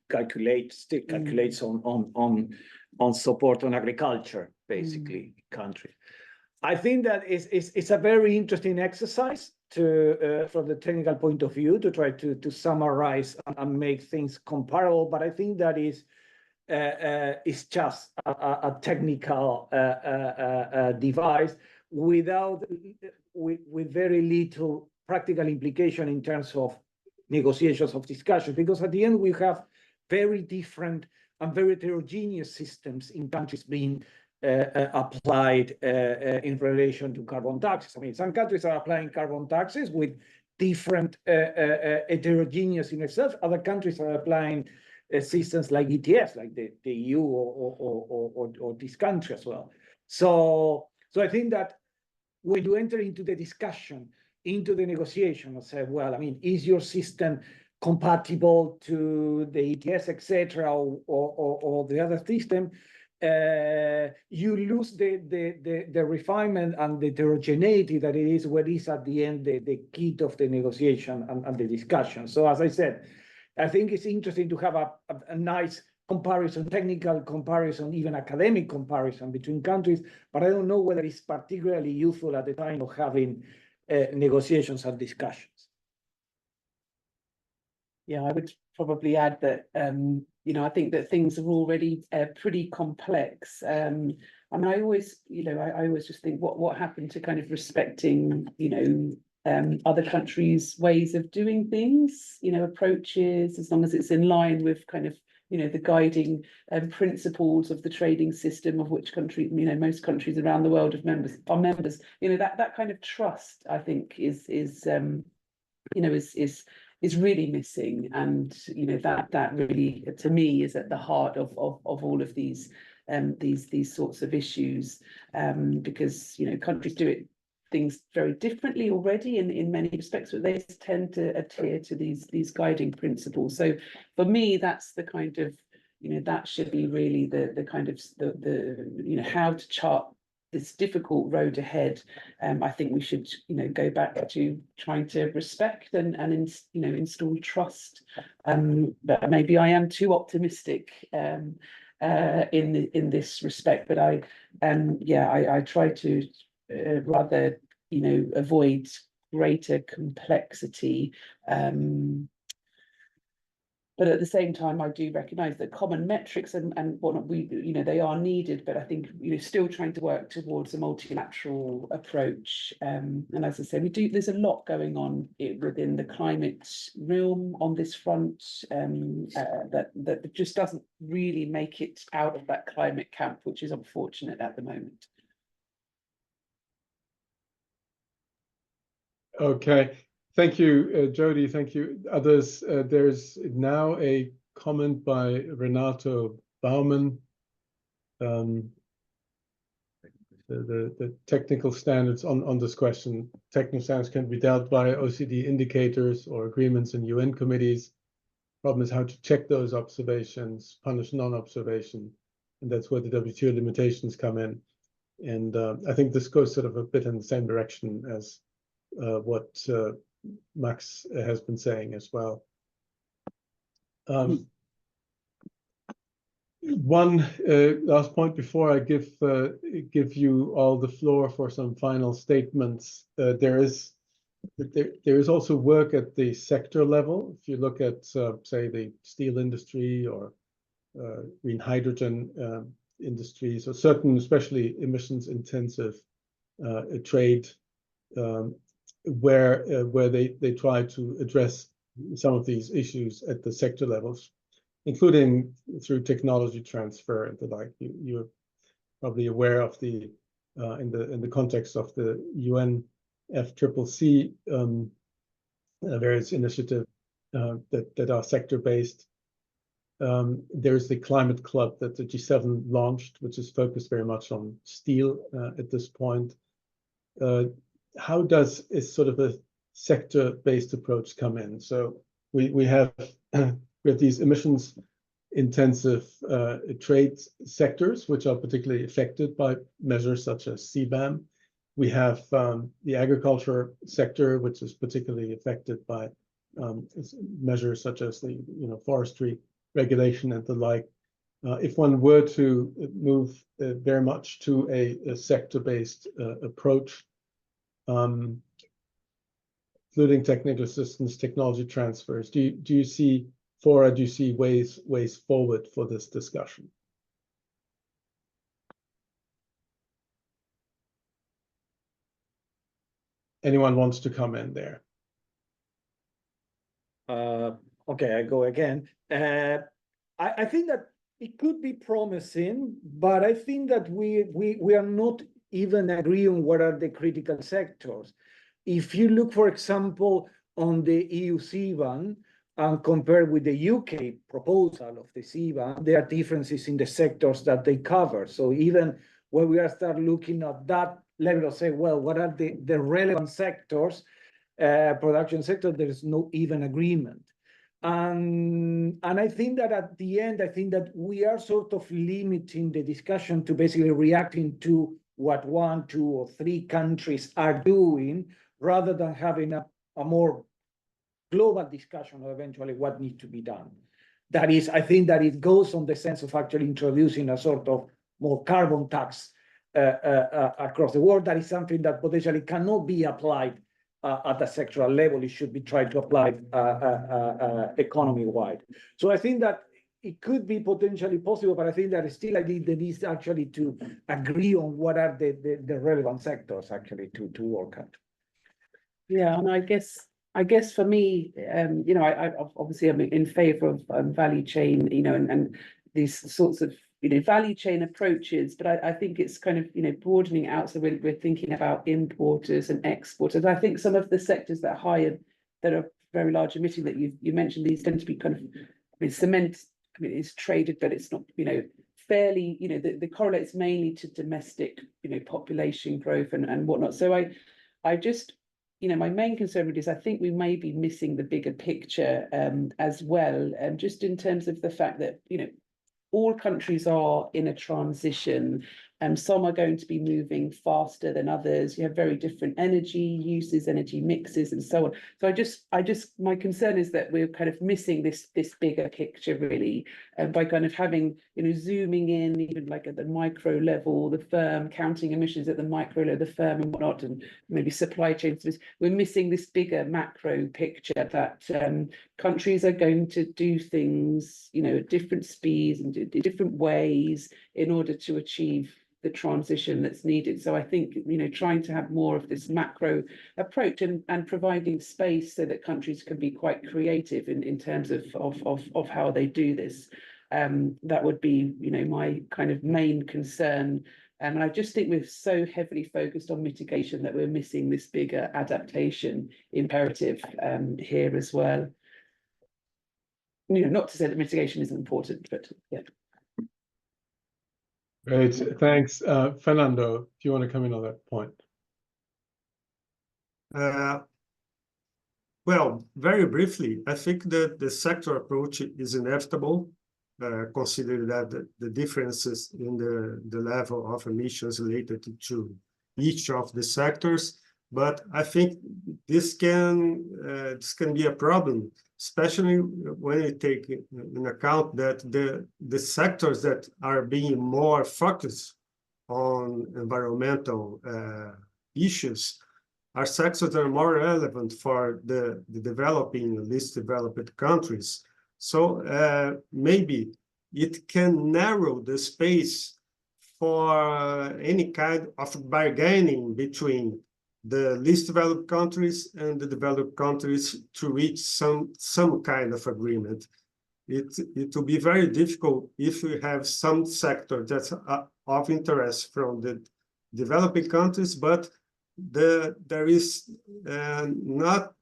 calculates on support on agriculture, basically, country. I think that it's a very interesting exercise to, from the technical point of view, to try to summarize and make things comparable. But I think that is just a technical device with very little practical implication in terms of negotiations of discussion, because at the end we have very different and very heterogeneous systems in countries being applied in relation to carbon taxes. I mean, some countries are applying carbon taxes with different heterogeneous in itself. Other countries are applying systems like ETS, like the EU or this country as well. So I think that when you enter into the discussion, into the negotiation, and say, well, I mean, is your system compatible to the ETS, etc., or the other system? You lose the refinement and the heterogeneity that it is what is at the end the key of the negotiation and the discussion. So as I said, I think it's interesting to have a nice comparison, technical comparison, even academic comparison between countries, but I don't know whether it's particularly useful at the time of having negotiations and discussions. Yeah, I would probably add that, you know, I think that things are already pretty complex. I mean, I always, you know, I always just think what happened to kind of respecting, you know, other countries' ways of doing things, you know, approaches, as long as it's in line with kind of, you know, the guiding principles of the trading system of which country, you know, most countries around the world are members. You know, that kind of trust, I think, is really missing, and you know that really, to me, is at the heart of all of these sorts of issues, because you know countries do things very differently already in many respects, but they tend to adhere to these guiding principles. So for me, that's the kind of, you know, that should be really the kind of the you know, how to chart this difficult road ahead. I think we should, you know, go back to trying to respect and you know, install trust. But maybe I am too optimistic in this respect. But I try to rather, you know, avoid greater complexity. But at the same time, I do recognise that common metrics and whatnot, you know, they are needed. But I think, you know, still trying to work towards a multilateral approach. And as I said, there's a lot going on within the climate realm on this front, that just doesn't really make it out of that climate camp, which is unfortunate at the moment. Okay. Thank you, Jody. Thank you. Others, there's now a comment by Renato Baumann. The technical standards on this question. Technical standards can be dealt by OECD indicators or agreements in UN committees. Problem is how to check those observations, punish non-observation, and that's where the WTO limitations come in. And I think this goes sort of a bit in the same direction as what Max has been saying as well. One last point before I give you all the floor for some final statements. There is also work at the sector level. If you look at say the steel industry or green hydrogen industries, or certain especially emissions intensive trade, where they try to address some of these issues at the sector levels, including through technology transfer and the like. You're probably aware of the in the context of the UNFCCC various initiatives that are sector based. There's the Climate Club that the G7 launched, which is focused very much on steel at this point. How does a sort of a sector-based approach come in? So we have these emissions intensive trade sectors, which are particularly affected by measures such as CBAM. We have the agriculture sector, which is particularly affected by measures such as the forestry regulation and the like. If one were to move very much to a sector-based approach, including technical assistance, technology transfers, do you see ways forward for this discussion? Anyone wants to come in there? Okay, I go again. I think that it could be promising, but I think that we are not even agreeing on what are the critical sectors. If you look, for example, on the EU CBAM and compare with the UK proposal of the CBAM, there are differences in the sectors that they cover. So even when we are start looking at that level of say, well, what are the relevant sectors, production sector, there is no even agreement. And I think that at the end, I think that we are sort of limiting the discussion to basically reacting to what 1, 2, or 3 countries are doing, rather than having a more global discussion of eventually what needs to be done. That is, I think that it goes on the sense of actually introducing a sort of more carbon tax across the world. That is something that potentially cannot be applied at a sectoral level. It should be tried to apply economy-wide. So I think that it could be potentially possible, but I think that still there needs actually to agree on what are the relevant sectors actually to work at. Yeah, and I guess for me, I obviously I'm in favor of value chain, and these sorts of value chain approaches, but I think it's kind of broadening out. So we're thinking about importers and exporters. I think some of the sectors that are very large emitting that you mentioned, these tend to be kind of, cement, it's traded, but it's not fairly, the correlates mainly to domestic population growth and whatnot. So I just my main concern really is I think we may be missing the bigger picture as well, just in terms of the fact that all countries are in a transition, and some are going to be moving faster than others. You have very different energy uses, energy mixes, and so on. So I just my concern is that we're kind of missing this bigger picture really, by kind of having zooming in even like at the micro level, the firm counting emissions at the micro level, the firm and whatnot, and maybe supply chains. We're missing this bigger macro picture that countries are going to do things at different speeds and different ways in order to achieve the transition that's needed. So I think trying to have more of this macro approach and providing space so that countries can be quite creative in terms of how they do this. That would be my kind of main concern. And I just think we're so heavily focused on mitigation that we're missing this bigger adaptation imperative here as well. Not to say that mitigation isn't important, but yeah. Great, thanks. Fernando, if you want to come in on that point. Well, very briefly, I think that the sector approach is inevitable, considering that the differences in the level of emissions related to each of the sectors. But I think this can be a problem, especially when you take in account that the sectors that are being more focused on environmental issues are sectors that are more relevant for the developing, least developed countries. So maybe it can narrow the space for any kind of bargaining between the least developed countries and the developed countries to reach some kind of agreement. It will be very difficult if we have some sector that's of interest from the developing countries, but there is not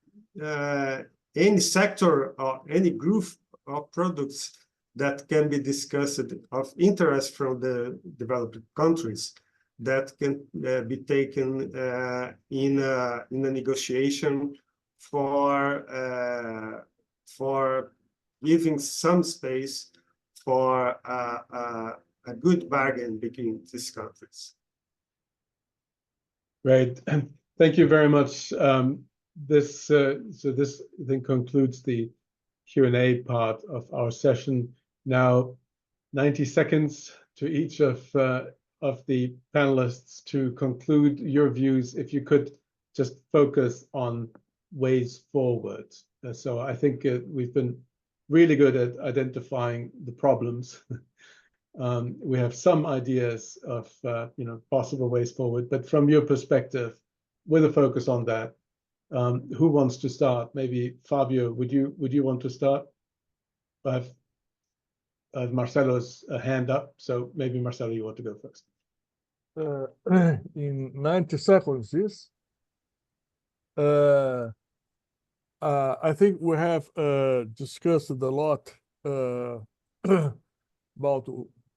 any sector or any group of products that can be discussed of interest from the developed countries that can be taken in a negotiation for giving some space for a good bargain between these countries. Great. Thank you very much. This then concludes the Q&A part of our session. Now, 90 seconds to each of the panelists to conclude your views. If you could just focus on ways forward. So I think we've been really good at identifying the problems. We have some ideas of possible ways forward, but from your perspective, with a focus on that, who wants to start? Maybe Fabio, would you want to start? I have Marcelo's hand up, so maybe Marcelo, you want to go first. In 90 seconds, yes. I think we have discussed a lot about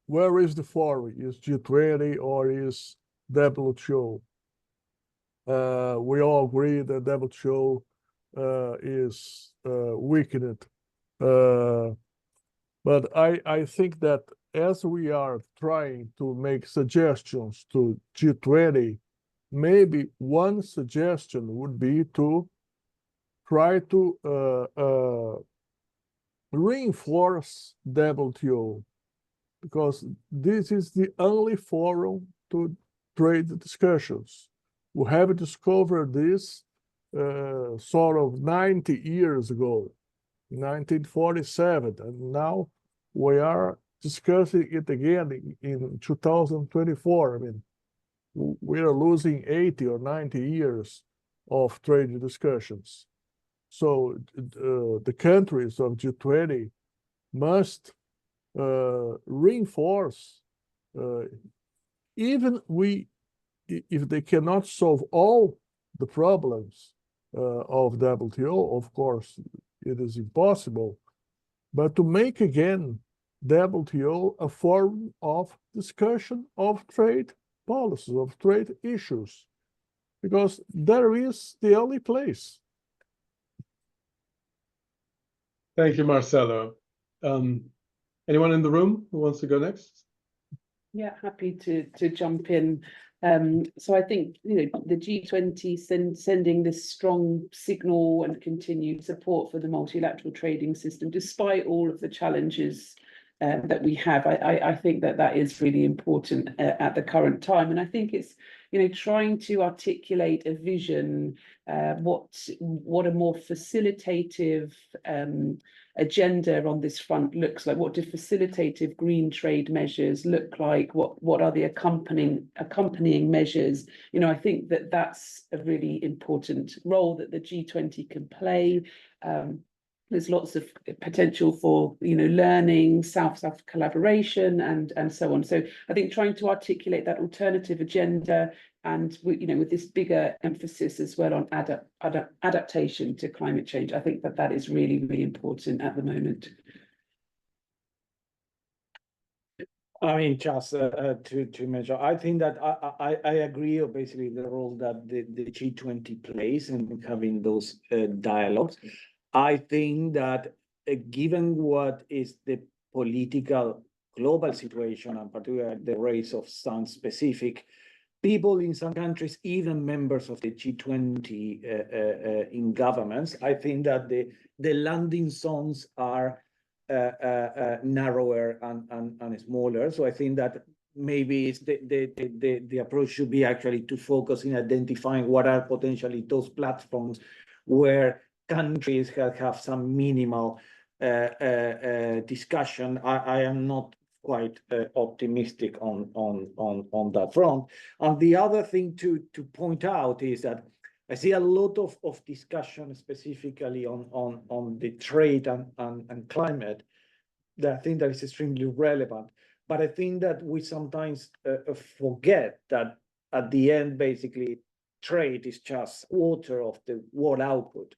where is the forum? Is G20 or is WTO? We all agree that WTO is weakened. But I think that as we are trying to make suggestions to G20, maybe one suggestion would be to try to reinforce WTO, because this is the only forum to trade discussions. We have discovered this sort of 90 years ago, 1947, and now we are discussing it again in 2024. I mean, we are losing 80 or 90 years of trade discussions. So the countries of G20 must reinforce, even if they cannot solve all the problems of WTO, of course, it is impossible, but to make again WTO a forum of discussion of trade policies, of trade issues, because there is the only place. Thank you, Marcelo. Anyone in the room who wants to go next? Yeah, happy to jump in. So I think the G20 sending this strong signal and continued support for the multilateral trading system, despite all of the challenges that we have. I think that is really important at the current time, and I think it's trying to articulate a vision, what a more facilitative agenda on this front looks like. What do facilitative green trade measures look like? What are the accompanying measures? I think that's a really important role that the G20 can play. There's lots of potential for learning, South-South collaboration, and so on. So I think trying to articulate that alternative agenda, and with this bigger emphasis as well on adaptation to climate change, I think that is really, really important at the moment. I mean, just to measure, I think that I agree of basically the role that the G20 plays in having those dialogues. I think that given what is the political global situation, and particularly the rise of some specific people in some countries, even members of the G20 in governments, I think that the landing zones are narrower and smaller. So I think that maybe it's the approach should be actually to focus in identifying what are potentially those platforms where countries have some minimal discussion. I am not quite optimistic on that front. And the other thing to point out is that I see a lot of discussion specifically on the trade and climate, that I think that is extremely relevant. But I think that we sometimes forget that at the end, basically, trade is just quarter of the world output.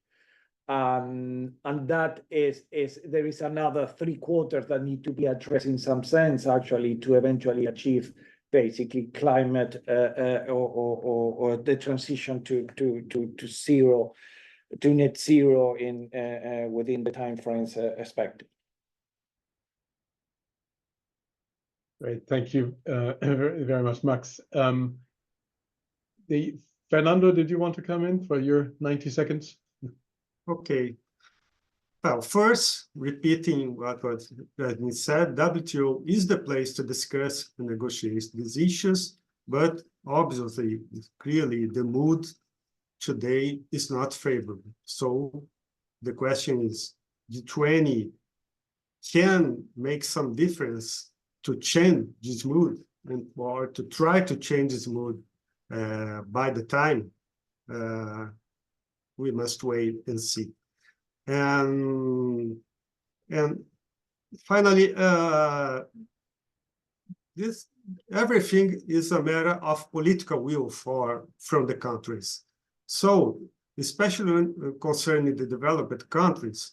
And that is there is another 3/4 that need to be addressed in some sense, actually, to eventually achieve basically climate or the transition to zero, to net zero in within the timeframes expected. Great, thank you very much, Max. Fernando, did you want to come in for your 90 seconds? Okay. Well, first, repeating what was been said, WTO is the place to discuss and negotiate these issues, but obviously, clearly, the mood today is not favorable. So the question is, G20 can make some difference to change this mood or to try to change this mood by the time we must wait and see. And finally, this everything is a matter of political will from the countries. So, especially concerning the developed countries,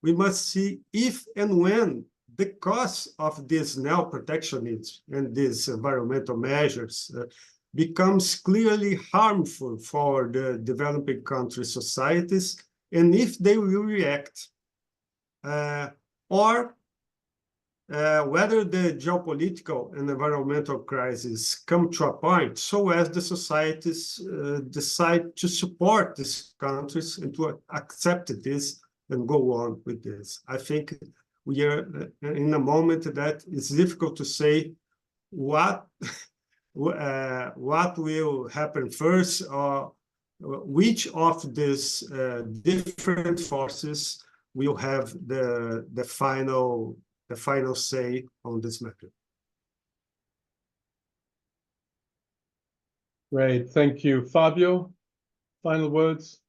we must see if and when the cost of this now protectionism and these environmental measures becomes clearly harmful for the developing country societies, and if they will react, or whether the geopolitical and environmental crisis come to a point so as the societies decide to support these countries and to accept this and go on with this. I think we are in a moment that it's difficult to say what will happen first, or which of these different forces will have the final say on this matter. Great, thank you. Fabio, final words?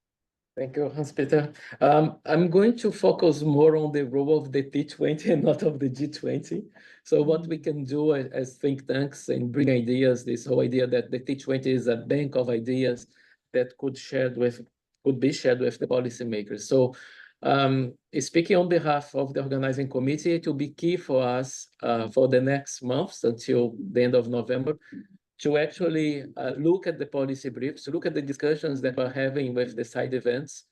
Thank you, Hans-Peter. I'm going to focus more on the role of the T20 and not of the G20. So what we can do as think tanks and bring ideas, this whole idea that the T20 is a bank of ideas that could be shared with the policymakers. So speaking on behalf of the organizing committee, it will be key for us for the next months until the end of November to actually look at the policy briefs, look at the discussions that we're having with the side events,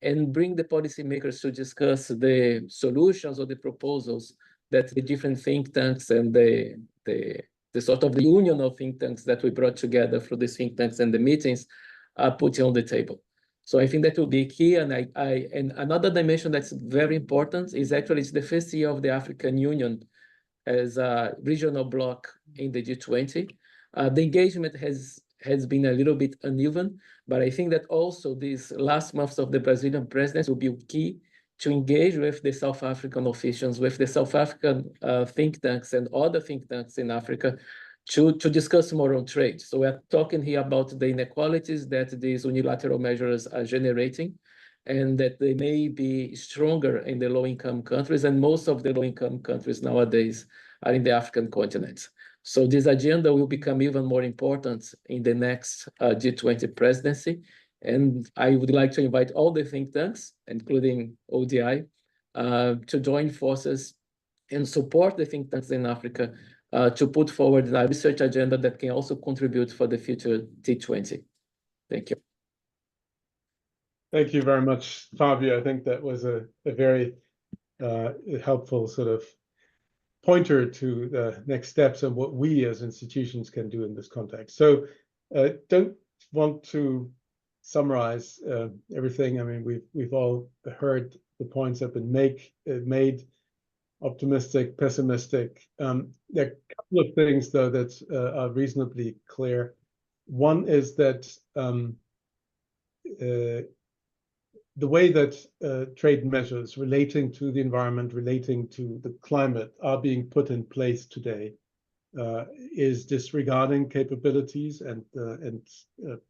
and bring the policymakers to discuss the solutions or the proposals that the different think tanks and the sort of the union of think tanks that we brought together through the think tanks and the meetings are putting on the table. So I think that will be key. And and another dimension that's very important is actually it's the first year of the African Union as a regional bloc in the G20. The engagement has been a little bit uneven, but I think that also these last months of the Brazilian presidency will be key to engage with the South African officials, with the South African think tanks and other think tanks in Africa to discuss more on trade. So we're talking here about the inequalities that these unilateral measures are generating, and that they may be stronger in the low-income countries, and most of the low-income countries nowadays are in the African continent. So this agenda will become even more important in the next G20 presidency. And I would like to invite all the think tanks, including ODI, to join forces and support the think tanks in Africa to put forward a research agenda that can also contribute for the future T20. Thank you. Thank you very much, Fabio. I think that was a very helpful sort of pointer to the next steps and what we as institutions can do in this context. So don't want to summarize everything. I mean, we've all heard the points that have been made, optimistic, pessimistic. There are a couple of things, though, that are reasonably clear. One is that the way that trade measures relating to the environment, relating to the climate are being put in place today is disregarding capabilities and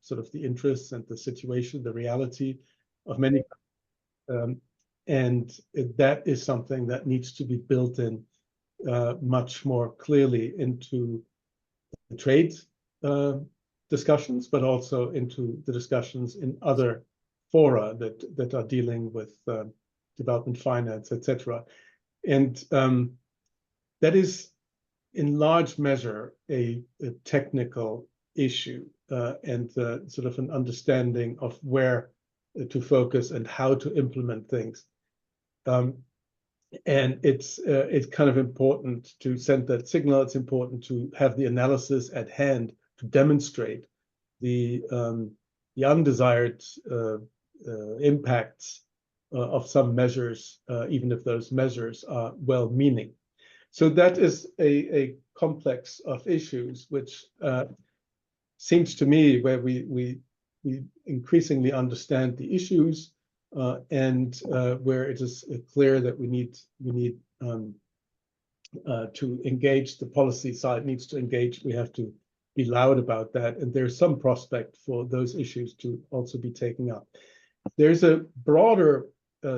sort of the interests and the situation, the reality of many. And that is something that needs to be built in much more clearly into the trade discussions, but also into the discussions in other fora that are dealing with development finance, etc. And that is in large measure a technical issue and sort of an understanding of where to focus and how to implement things. And it's kind of important to send that signal. It's important to have the analysis at hand to demonstrate the undesired impacts of some measures, even if those measures are well-meaning. So that is a complex of issues, which seems to me where we increasingly understand the issues and where it is clear that we need to engage. The policy side needs to engage. We have to be loud about that, and there's some prospect for those issues to also be taken up. There's a broader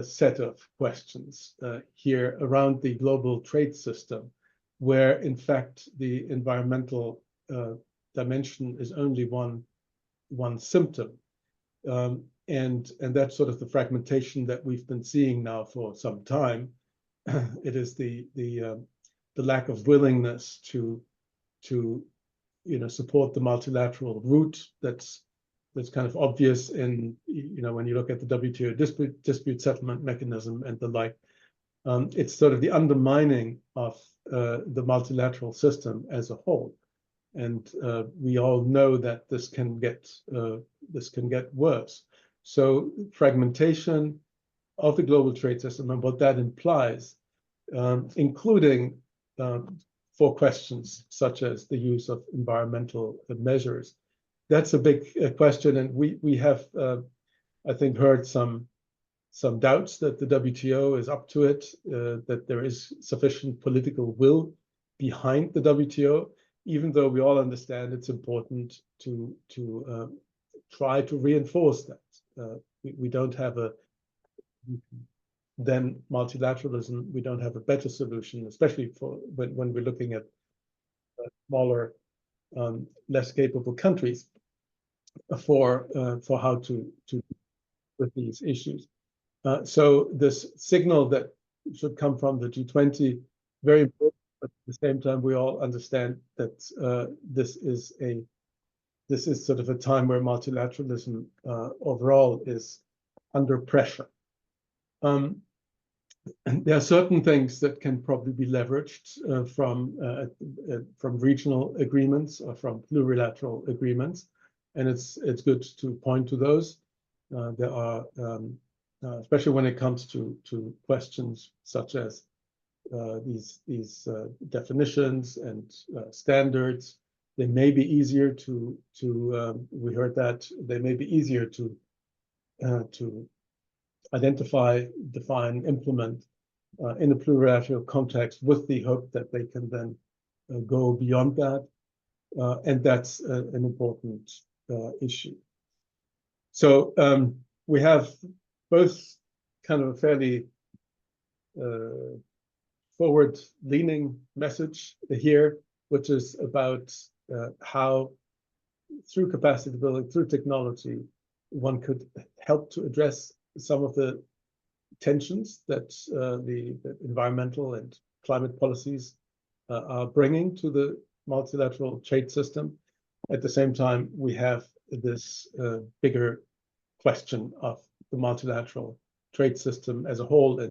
set of questions here around the global trade system, where in fact the environmental dimension is only one symptom. And that's sort of the fragmentation that we've been seeing now for some time. It is the lack of willingness to support the multilateral route that's kind of obvious in when you look at the WTO dispute settlement mechanism and the like. It's sort of the undermining of the multilateral system as a whole. And we all know that this can get worse. So fragmentation of the global trade system and what that implies, including for questions such as the use of environmental measures. That's a big question, and we have, I think, heard some doubts that the WTO is up to it, that there is sufficient political will behind the WTO, even though we all understand it's important to try to reinforce that. We don't have then multilateralism, we don't have a better solution, especially for when we're looking at smaller, less capable countries for how to with these issues. So this signal that should come from the G20, very important, but at the same time, we all understand that this is sort of a time where multilateralism overall is under pressure. There are certain things that can probably be leveraged from regional agreements or from plurilateral agreements, and it's good to point to those. There are, especially when it comes to questions such as these definitions and standards, they may be easier to we heard that they may be easier to identify, define, implement in a plurilateral context, with the hope that they can then go beyond that, and that's an important issue. So we have both kind of a fairly forward-leaning message here, which is about how through capacity building, through technology, one could help to address some of the tensions that the environmental and climate policies are bringing to the multilateral trade system. At the same time, we have this bigger question of the multilateral trade system as a whole and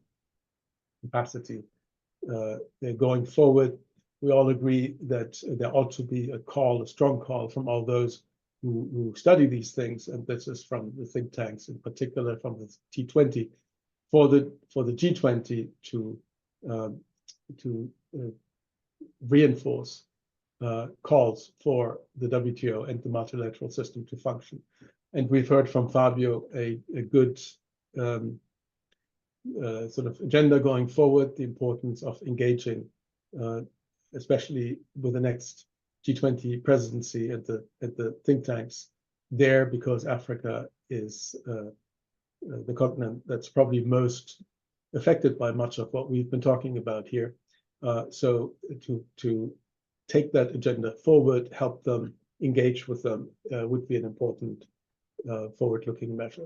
capacity going forward. We all agree that there ought to be a strong call from all those who study these things, and this is from the think tanks, in particular from the T20, for the G20 to reinforce calls for the WTO and the multilateral system to function. And we've heard from Fabio a good sort of agenda going forward, the importance of engaging, especially with the next G20 presidency at the think tanks there, because Africa is the continent that's probably most affected by much of what we've been talking about here. So to take that agenda forward, help them, engage with them, would be an important forward-looking measure.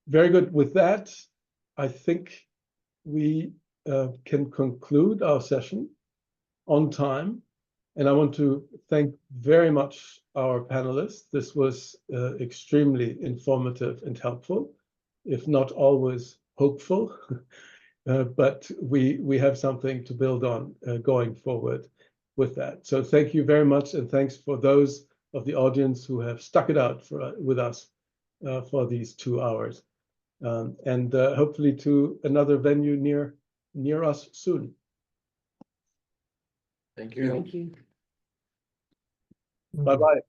Very good. With that, I think we can conclude our session on time. And I want to thank very much our panelists. This was extremely informative and helpful, if not always hopeful. but we have something to build on going forward with that. So thank you very much, and thanks for those of the audience who have stuck it out with us for these 2 hours, and hopefully to another venue near us soon. Thank you. Thank you. Bye bye.